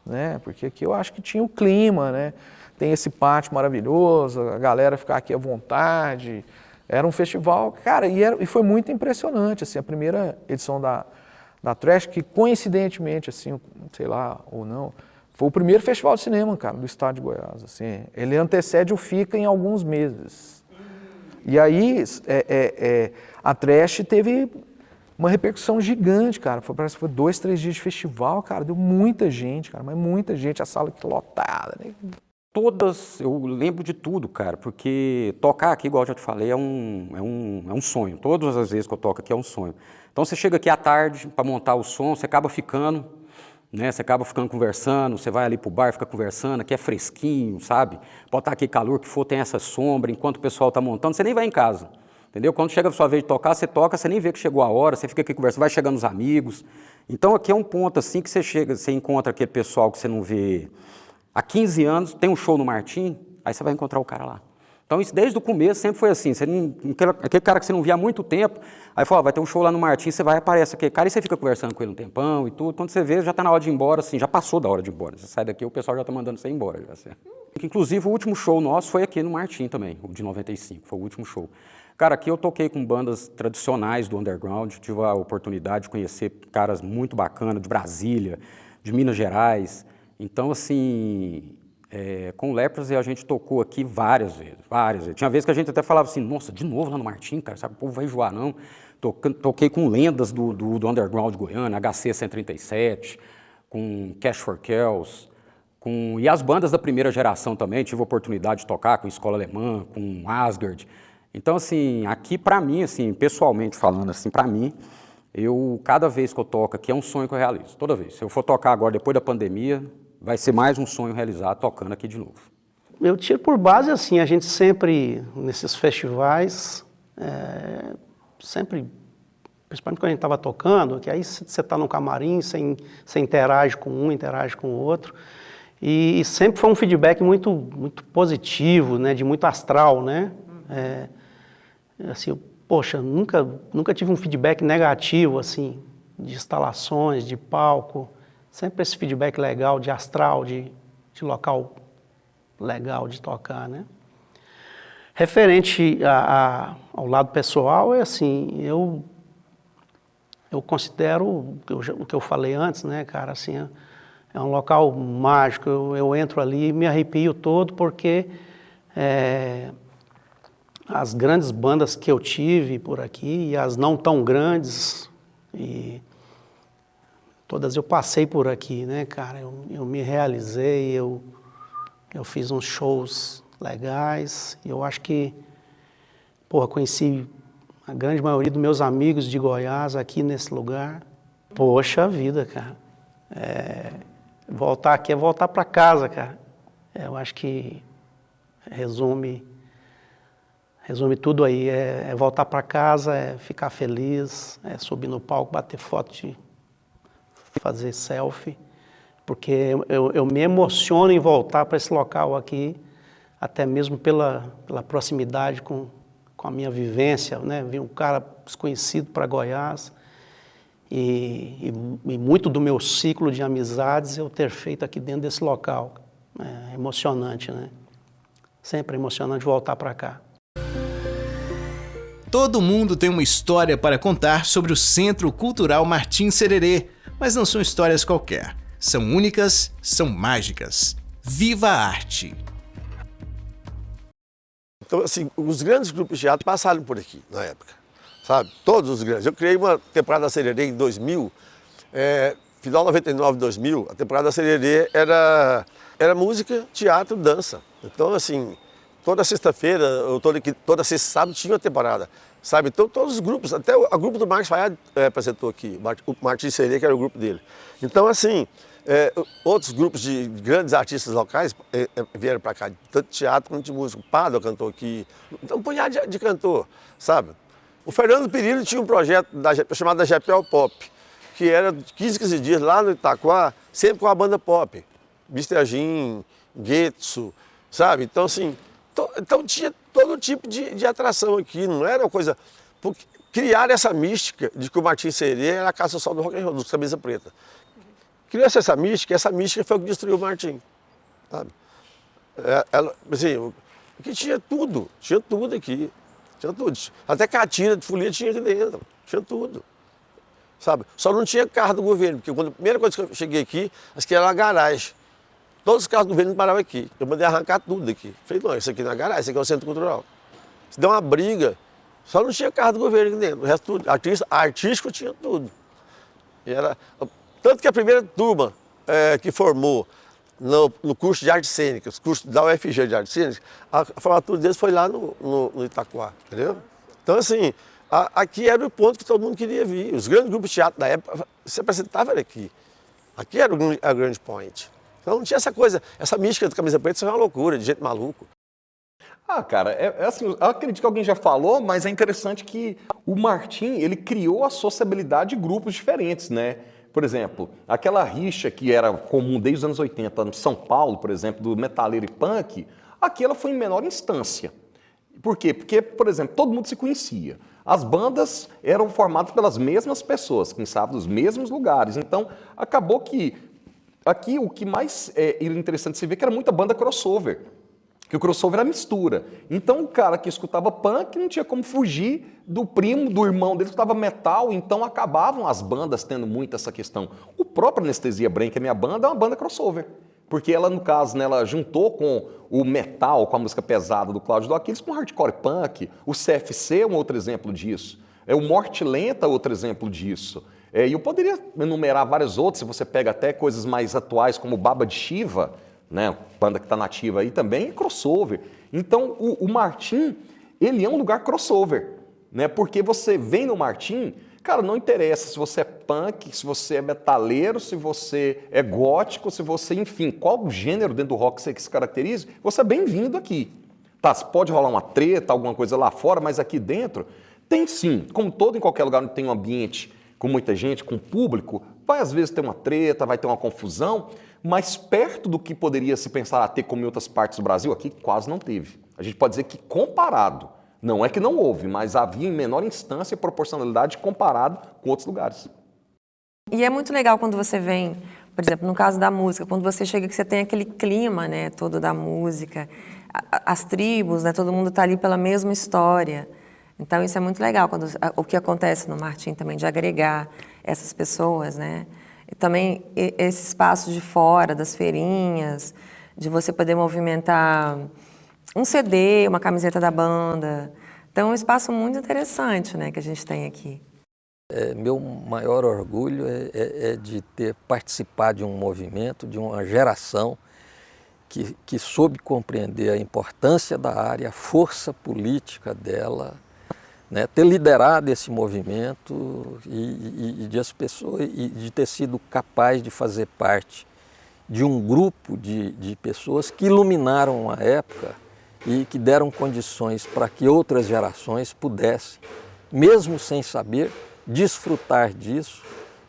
né? Porque aqui eu acho que tinha o clima, né? Tem esse pátio maravilhoso, a galera ficar aqui à vontade, era um festival, cara, e foi muito impressionante, assim, a primeira edição da Trash, que coincidentemente, assim, sei lá, ou não, foi o primeiro festival de cinema, cara, do estado de Goiás, assim, ele antecede o FICA em alguns meses. E aí, a Trash teve uma repercussão gigante, cara. Parece que foi 2, 3 dias de festival, cara. Deu muita gente, cara, mas muita gente. A sala aqui lotada, né? Todas, eu lembro de tudo, cara, porque tocar aqui, igual eu já te falei, é um sonho. Todas as vezes que eu toco aqui é um sonho. Então você chega aqui à tarde para montar o som, você acaba ficando, né? Você acaba ficando conversando, você vai ali pro bar, fica conversando, aqui é fresquinho, sabe? Pode estar aqui calor que for, tem essa sombra, enquanto o pessoal está montando, você nem vai em casa. Entendeu? Quando chega a sua vez de tocar, você toca, você nem vê que chegou a hora, você fica aqui conversando, vai chegando os amigos. Então aqui é um ponto assim que você chega, você encontra aquele pessoal que você não vê há 15 anos, tem um show no Martim, aí você vai encontrar o cara lá. Então isso desde o começo sempre foi assim, aquele cara que você não via há muito tempo, aí fala, vai ter um show lá no Martim, você vai, aparece aquele cara e você fica conversando com ele um tempão e tudo, quando você vê já está na hora de ir embora, assim, já passou da hora de ir embora, você sai daqui o pessoal já está mandando você ir embora. Já, assim. Inclusive o último show nosso foi aqui no Martim também, o de 95, foi o último show. Cara, aqui eu toquei com bandas tradicionais do underground, tive a oportunidade de conhecer caras muito bacanas de Brasília, de Minas Gerais. Então, assim, com o Leprosy a gente tocou aqui várias vezes. Tinha vezes que a gente até falava assim, nossa, de novo lá no Martim, cara, sabe, o povo vai enjoar não. Toquei com lendas do underground goiano, HC 137, com Cash for Kells, e as bandas da primeira geração também, tive a oportunidade de tocar com Escola Alemã, com Asgard. Então, assim, aqui para mim, assim, pessoalmente falando, assim, para mim, cada vez que eu toco aqui é um sonho que eu realizo, toda vez. Se eu for tocar agora, depois da pandemia, vai ser mais um sonho realizado tocando aqui de novo. Eu tiro por base, assim, a gente sempre, nesses festivais, sempre, principalmente quando a gente estava tocando, que aí você está no camarim, você interage com um, interage com o outro, e sempre foi um feedback muito, muito positivo, né, de muito astral, né? Assim, poxa, nunca tive um feedback negativo, assim, de instalações, de palco. Sempre esse feedback legal, de astral, de local legal de tocar, né? Referente ao lado pessoal, assim, eu considero o que eu falei antes, né, cara, assim, É um local mágico, eu entro ali e me arrepio todo porque as grandes bandas que eu tive por aqui e as não tão grandes, e todas eu passei por aqui, né, cara? Eu me realizei, eu fiz uns shows legais, e eu acho que, porra, conheci a grande maioria dos meus amigos de Goiás aqui nesse lugar. Poxa vida, cara. Voltar aqui é voltar para casa, cara. Eu acho que resume tudo aí. É voltar para casa, é ficar feliz, é subir no palco, bater foto, fazer selfie. Porque eu me emociono em voltar para esse local aqui, até mesmo pela proximidade com a minha vivência, né? Vi um cara desconhecido para Goiás e muito do meu ciclo de amizades eu ter feito aqui dentro desse local. É emocionante, né? Sempre é emocionante voltar para cá. Todo mundo tem uma história para contar sobre o Centro Cultural Martim Sererê, mas não são histórias qualquer. São únicas, são mágicas. Viva a arte! Então, assim, os grandes grupos de teatro passaram por aqui na época, sabe? Todos os grandes. Eu criei uma temporada da Sererê em 2000, final 99, 2000. A temporada da Sererê era música, teatro, dança. Então, assim, toda sexta-feira, ou toda sexta e sábado tinha uma temporada, sabe? Então, todos os grupos, até o grupo do Marcos Fayad apresentou aqui, o Martim Sererê, que era o grupo dele. Então, assim, outros grupos de grandes artistas locais vieram para cá, tanto de teatro quanto de música. O Pádua cantou aqui, então, um punhado de cantor, sabe? O Fernando Perillo tinha um projeto chamado da Japel Pop, que era de 15, 15 dias lá no Itaquá, sempre com a banda pop. Mr. Jim, Getsu, sabe? Então, assim, então tinha todo tipo de atração aqui, não era uma coisa... Porque criaram essa mística de que o Martim Sererê era a casa social do rock and roll, do Camisa Preta. Criou-se essa mística foi o que destruiu o Martim, sabe? Assim, aqui tinha tudo aqui, tinha tudo. Até catira de folia tinha aqui dentro, tinha tudo, sabe? Só não tinha carro do governo, porque a primeira coisa que eu cheguei aqui, acho que era uma garagem. Todos os carros do governo paravam aqui, eu mandei arrancar tudo aqui. Falei, não, isso aqui não é garagem, isso aqui é o Centro Cultural. Se deu uma briga, só não tinha carro do governo aqui dentro, o resto tudo, artístico tinha tudo. Tanto que a primeira turma que formou no curso de artes cênicas, curso da UFG de artes cênicas, a formatura deles foi lá no Itaquá, entendeu? Então, assim, aqui era o ponto que todo mundo queria vir. Os grandes grupos de teatro da época se apresentavam aqui. Aqui era a grande point. Então não tinha essa coisa, essa mística do Camisa Preta, isso é uma loucura, de gente maluco. Cara, assim, eu acredito que alguém já falou, mas é interessante que o Martim, ele criou a sociabilidade de grupos diferentes, né? Por exemplo, aquela rixa que era comum desde os anos 80 em São Paulo, por exemplo, do metaleiro e punk, aquela foi em menor instância. Por quê? Porque, por exemplo, todo mundo se conhecia. As bandas eram formadas pelas mesmas pessoas, quem sabe, dos mesmos lugares. Então, acabou que aqui o que mais era interessante se ver que era muita banda crossover. Que o crossover era mistura. Então o cara que escutava punk não tinha como fugir do primo, do irmão dele que escutava metal, então acabavam as bandas tendo muito essa questão. O próprio Anestesia Brain, que é minha banda, é uma banda crossover. Porque ela, no caso, né, ela juntou com o metal, com a música pesada do Cláudio Doaquiles, com o hardcore punk. O CFC é um outro exemplo disso. O Morte Lenta é outro exemplo disso. E eu poderia enumerar vários outros, se você pega até coisas mais atuais, como Baba de Shiva, né, banda que está nativa aí também, é crossover. Então, o Martim, ele é um lugar crossover, né, porque você vem no Martim, cara, não interessa se você é punk, se você é metaleiro, se você é gótico, se você, enfim, qual gênero dentro do rock você que se caracterize, você é bem-vindo aqui. Tá, pode rolar uma treta, alguma coisa lá fora, mas aqui dentro tem sim, como todo em qualquer lugar onde tem um ambiente com muita gente, com público, vai às vezes ter uma treta, vai ter uma confusão, mas perto do que poderia se pensar a ter como em outras partes do Brasil, aqui quase não teve. A gente pode dizer que comparado, não é que não houve, mas havia em menor instância e proporcionalidade comparado com outros lugares. E é muito legal quando você vem, por exemplo, no caso da música, quando você chega que você tem aquele clima, né, todo da música, as tribos, né, todo mundo está ali pela mesma história. Então isso é muito legal, o que acontece no Martim também, de agregar essas pessoas, né? E também esse espaço de fora, das feirinhas, de você poder movimentar um CD, uma camiseta da banda. Então, é um espaço muito interessante, né, que a gente tem aqui. Meu maior orgulho é de ter participado de um movimento, de uma geração que soube compreender a importância da área, a força política dela, né, ter liderado esse movimento e de ter sido capaz de fazer parte de um grupo de pessoas que iluminaram a época e que deram condições para que outras gerações pudessem, mesmo sem saber, desfrutar disso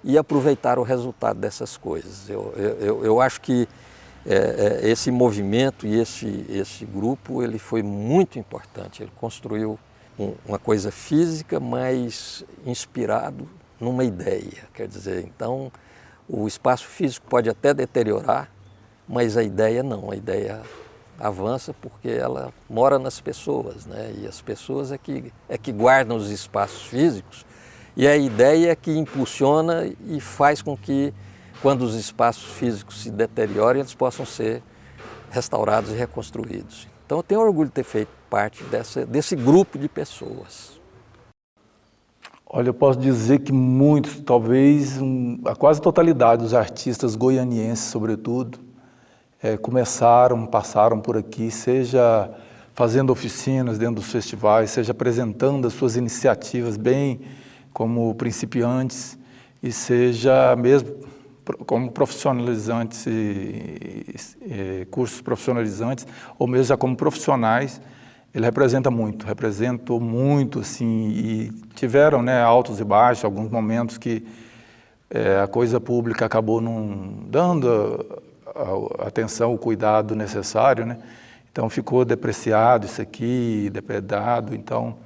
e aproveitar o resultado dessas coisas. Eu acho que esse movimento e esse grupo ele foi muito importante. Ele construiu uma coisa física, mas inspirado numa ideia. Quer dizer, então, o espaço físico pode até deteriorar, mas a ideia não. A ideia avança porque ela mora nas pessoas, né? E as pessoas é que guardam os espaços físicos. E a ideia é que impulsiona e faz com que, quando os espaços físicos se deteriorem, eles possam ser restaurados e reconstruídos. Então eu tenho orgulho de ter feito parte desse grupo de pessoas. Olha, eu posso dizer que muitos, talvez a quase totalidade dos artistas goianienses, sobretudo, passaram por aqui, seja fazendo oficinas dentro dos festivais, seja apresentando as suas iniciativas bem como principiantes e seja mesmo como profissionalizantes, cursos profissionalizantes, ou mesmo já como profissionais. Ele representou muito, assim, e tiveram, né, altos e baixos, alguns momentos que a coisa pública acabou não dando a atenção, o cuidado necessário, né? Então ficou depreciado isso aqui, depredado, então...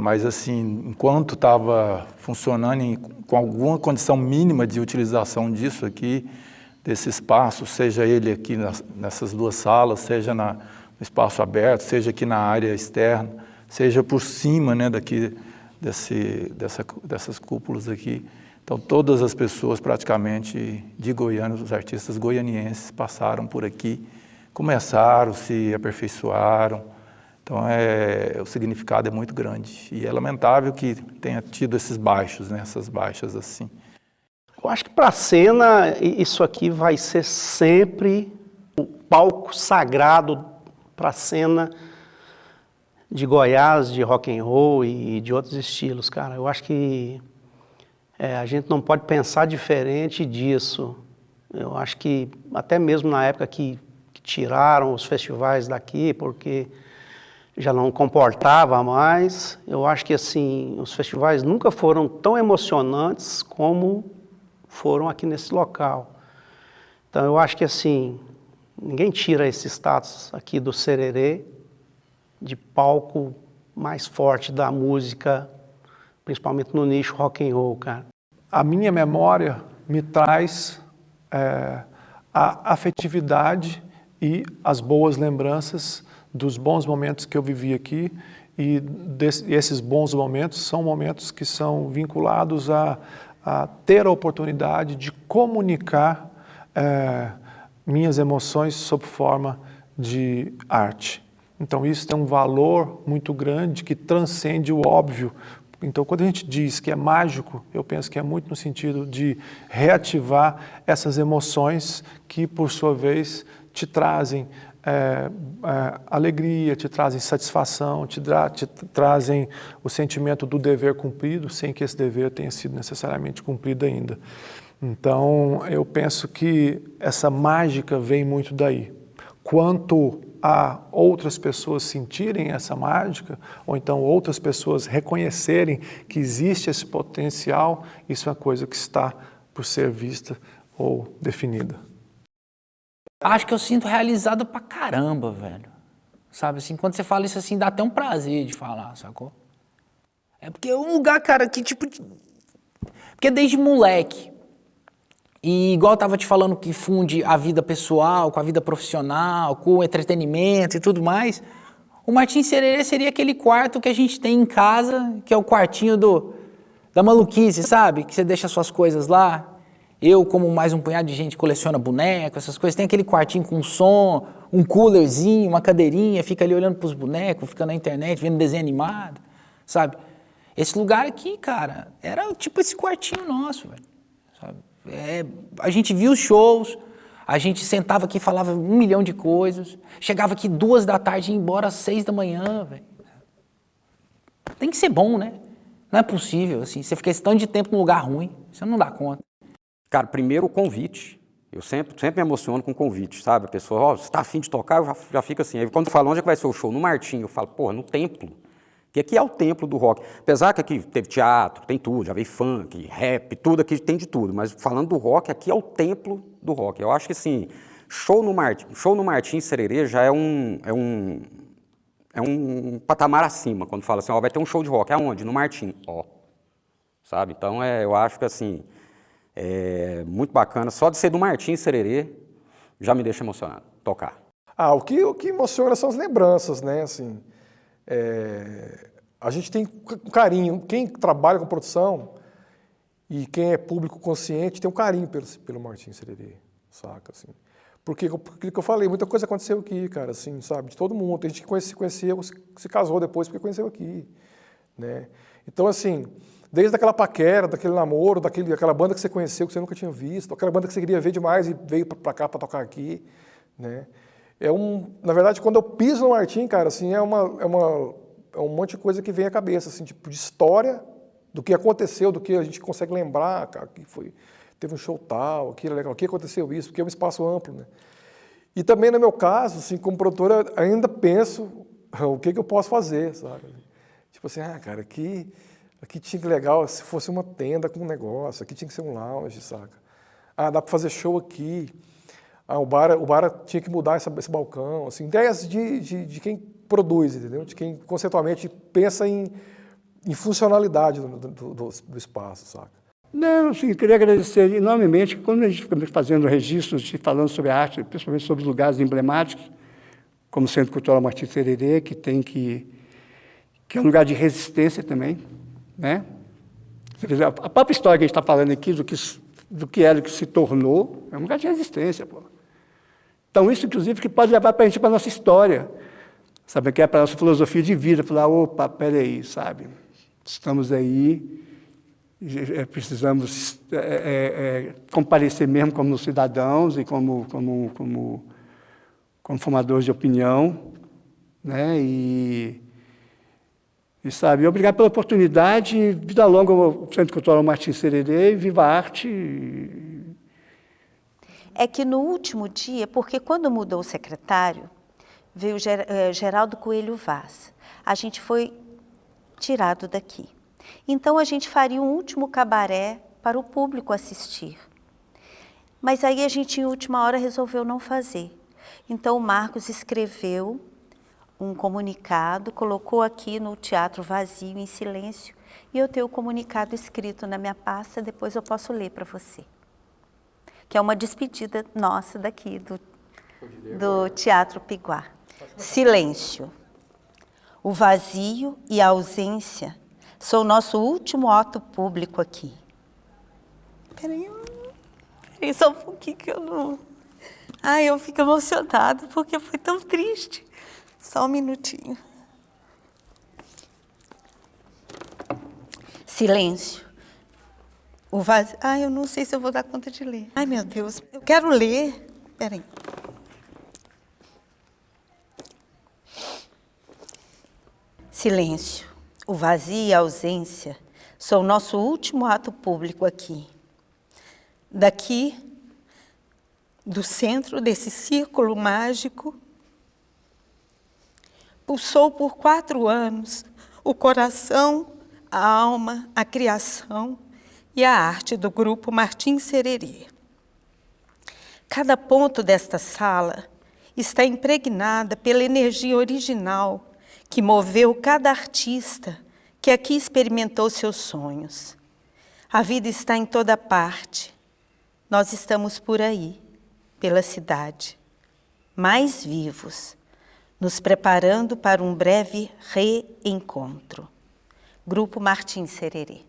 mas assim, enquanto estava funcionando com alguma condição mínima de utilização disso aqui, desse espaço, seja ele aqui nessas duas salas, seja no espaço aberto, seja aqui na área externa, seja por cima, né, dessas cúpulas aqui. Então todas as pessoas praticamente de Goiânia, os artistas goianienses passaram por aqui, começaram, se aperfeiçoaram. Então o significado é muito grande e é lamentável que tenha tido esses baixos, né, essas baixas assim. Eu acho que para a cena isso aqui vai ser sempre o palco sagrado para a cena de Goiás, de rock and roll e de outros estilos, cara. Eu acho que a gente não pode pensar diferente disso. Eu acho que até mesmo na época que tiraram os festivais daqui, porque já não comportava mais, eu acho que assim, os festivais nunca foram tão emocionantes como foram aqui nesse local. Então eu acho que assim, ninguém tira esse status aqui do Sererê de palco mais forte da música, principalmente no nicho rock and roll, cara. A minha memória me traz a afetividade e as boas lembranças dos bons momentos que eu vivi aqui, e esses bons momentos são momentos que são vinculados a ter a oportunidade de comunicar minhas emoções sob forma de arte. Então isso tem um valor muito grande que transcende o óbvio. Então quando a gente diz que é mágico, eu penso que é muito no sentido de reativar essas emoções que, por sua vez, te trazem alegria, te trazem satisfação, te trazem o sentimento do dever cumprido, sem que esse dever tenha sido necessariamente cumprido ainda. Então, eu penso que essa mágica vem muito daí. Quanto a outras pessoas sentirem essa mágica, ou então outras pessoas reconhecerem que existe esse potencial, isso é uma coisa que está por ser vista ou definida. Acho que eu sinto realizado pra caramba, velho. Sabe, assim, quando você fala isso assim, dá até um prazer de falar, sacou? É porque é um lugar, cara, que tipo... Porque desde moleque, e igual eu tava te falando que funde a vida pessoal com a vida profissional, com o entretenimento e tudo mais, o Martins Sererê seria aquele quarto que a gente tem em casa, que é o quartinho da maluquice, sabe? Que você deixa suas coisas lá. Eu, como mais um punhado de gente coleciona boneco, essas coisas, tem aquele quartinho com som, um coolerzinho, uma cadeirinha, fica ali olhando pros bonecos, fica na internet, vendo desenho animado, sabe? Esse lugar aqui, cara, era tipo esse quartinho nosso, velho, sabe? A gente via os shows, a gente sentava aqui e falava 1 milhão de coisas, chegava aqui 2 da tarde e ia embora às 6 da manhã, velho. Tem que ser bom, né? Não é possível, assim, você fica esse tanto de tempo num lugar ruim, você não dá conta. Cara, primeiro o convite. Eu sempre me emociono com convite, sabe? A pessoa, ó, você tá afim de tocar? Eu já fico assim. Aí quando fala onde é que vai ser o show? No Martim. Eu falo, porra, no Templo. Que aqui é o templo do rock. Apesar que aqui teve teatro, tem tudo, já veio funk, rap, tudo aqui tem de tudo. Mas falando do rock, aqui é o templo do rock. Eu acho que assim, show no Martim Sererê já é um patamar acima, quando fala assim, ó, vai ter um show de rock. Aonde? No Martim. Ó. Sabe? Então eu acho que assim, é muito bacana. Só de ser do Martim Sererê já me deixa emocionado. Tocar. O que emociona são as lembranças, né? Assim, a gente tem um carinho, quem trabalha com produção e quem é público consciente tem um carinho pelo Martim Sererê, saca, assim. Porque eu falei, muita coisa aconteceu aqui, cara, assim, sabe, de todo mundo. Tem gente que se conheceu, se casou depois porque conheceu aqui, né. Então, assim, desde aquela paquera, daquele namoro, daquela banda que você conheceu, que você nunca tinha visto, aquela banda que você queria ver demais e veio pra cá pra tocar aqui, né. Na verdade, quando eu piso no Martim, cara, assim, é um monte de coisa que vem à cabeça, assim, tipo, de história, do que aconteceu, do que a gente consegue lembrar, cara, que teve um show tal, aquilo legal, o que aconteceu isso, porque é um espaço amplo, né? E também, no meu caso, assim, como produtora, ainda penso o que eu posso fazer, sabe? Tipo assim, cara, aqui tinha que legal se fosse uma tenda com um negócio, aqui tinha que ser um lounge, saca? Dá para fazer show aqui. O bar tinha que mudar esse balcão, assim, ideias de quem produz, entendeu? De quem conceitualmente pensa em funcionalidade do espaço, saca? Não, sim, queria agradecer enormemente. Quando a gente fica fazendo registros e falando sobre a arte, principalmente sobre os lugares emblemáticos, como o Centro Cultural Martim Sererê, que é um lugar de resistência também, né? A própria história que a gente está falando aqui, do que era, do que se tornou, é um lugar de resistência, pô. Então, isso, inclusive, que pode levar para a gente para a nossa história, sabe, que é para a nossa filosofia de vida, falar, opa, peraí, sabe, estamos aí, precisamos comparecer mesmo como cidadãos e como formadores de opinião, né, e sabe, obrigado pela oportunidade, vida longa ao Centro Cultural Martim Sererê, viva a arte. É que no último dia, porque quando mudou o secretário, veio Geraldo Coelho Vaz, a gente foi tirado daqui. Então a gente faria um último cabaré para o público assistir. Mas aí a gente, em última hora, resolveu não fazer. Então o Marcos escreveu um comunicado, colocou aqui no Teatro Vazio, em silêncio, e eu tenho o comunicado escrito na minha pasta, depois eu posso ler para você. Que é uma despedida nossa daqui do Teatro Piguá. Silêncio. O vazio e a ausência são o nosso último ato público aqui. Peraí só um pouquinho que eu não... eu fico emocionada porque foi tão triste. Só um minutinho. Silêncio. O vazio... eu não sei se eu vou dar conta de ler. Ai, meu Deus, eu quero ler. Peraí. Silêncio. O vazio e a ausência são o nosso último ato público aqui. Daqui, do centro desse círculo mágico, pulsou por 4 anos o coração, a alma, a criação e a arte do grupo Martim Sererê. Cada ponto desta sala está impregnada pela energia original que moveu cada artista que aqui experimentou seus sonhos. A vida está em toda parte. Nós estamos por aí, pela cidade, mais vivos, nos preparando para um breve reencontro. Grupo Martim Sererê.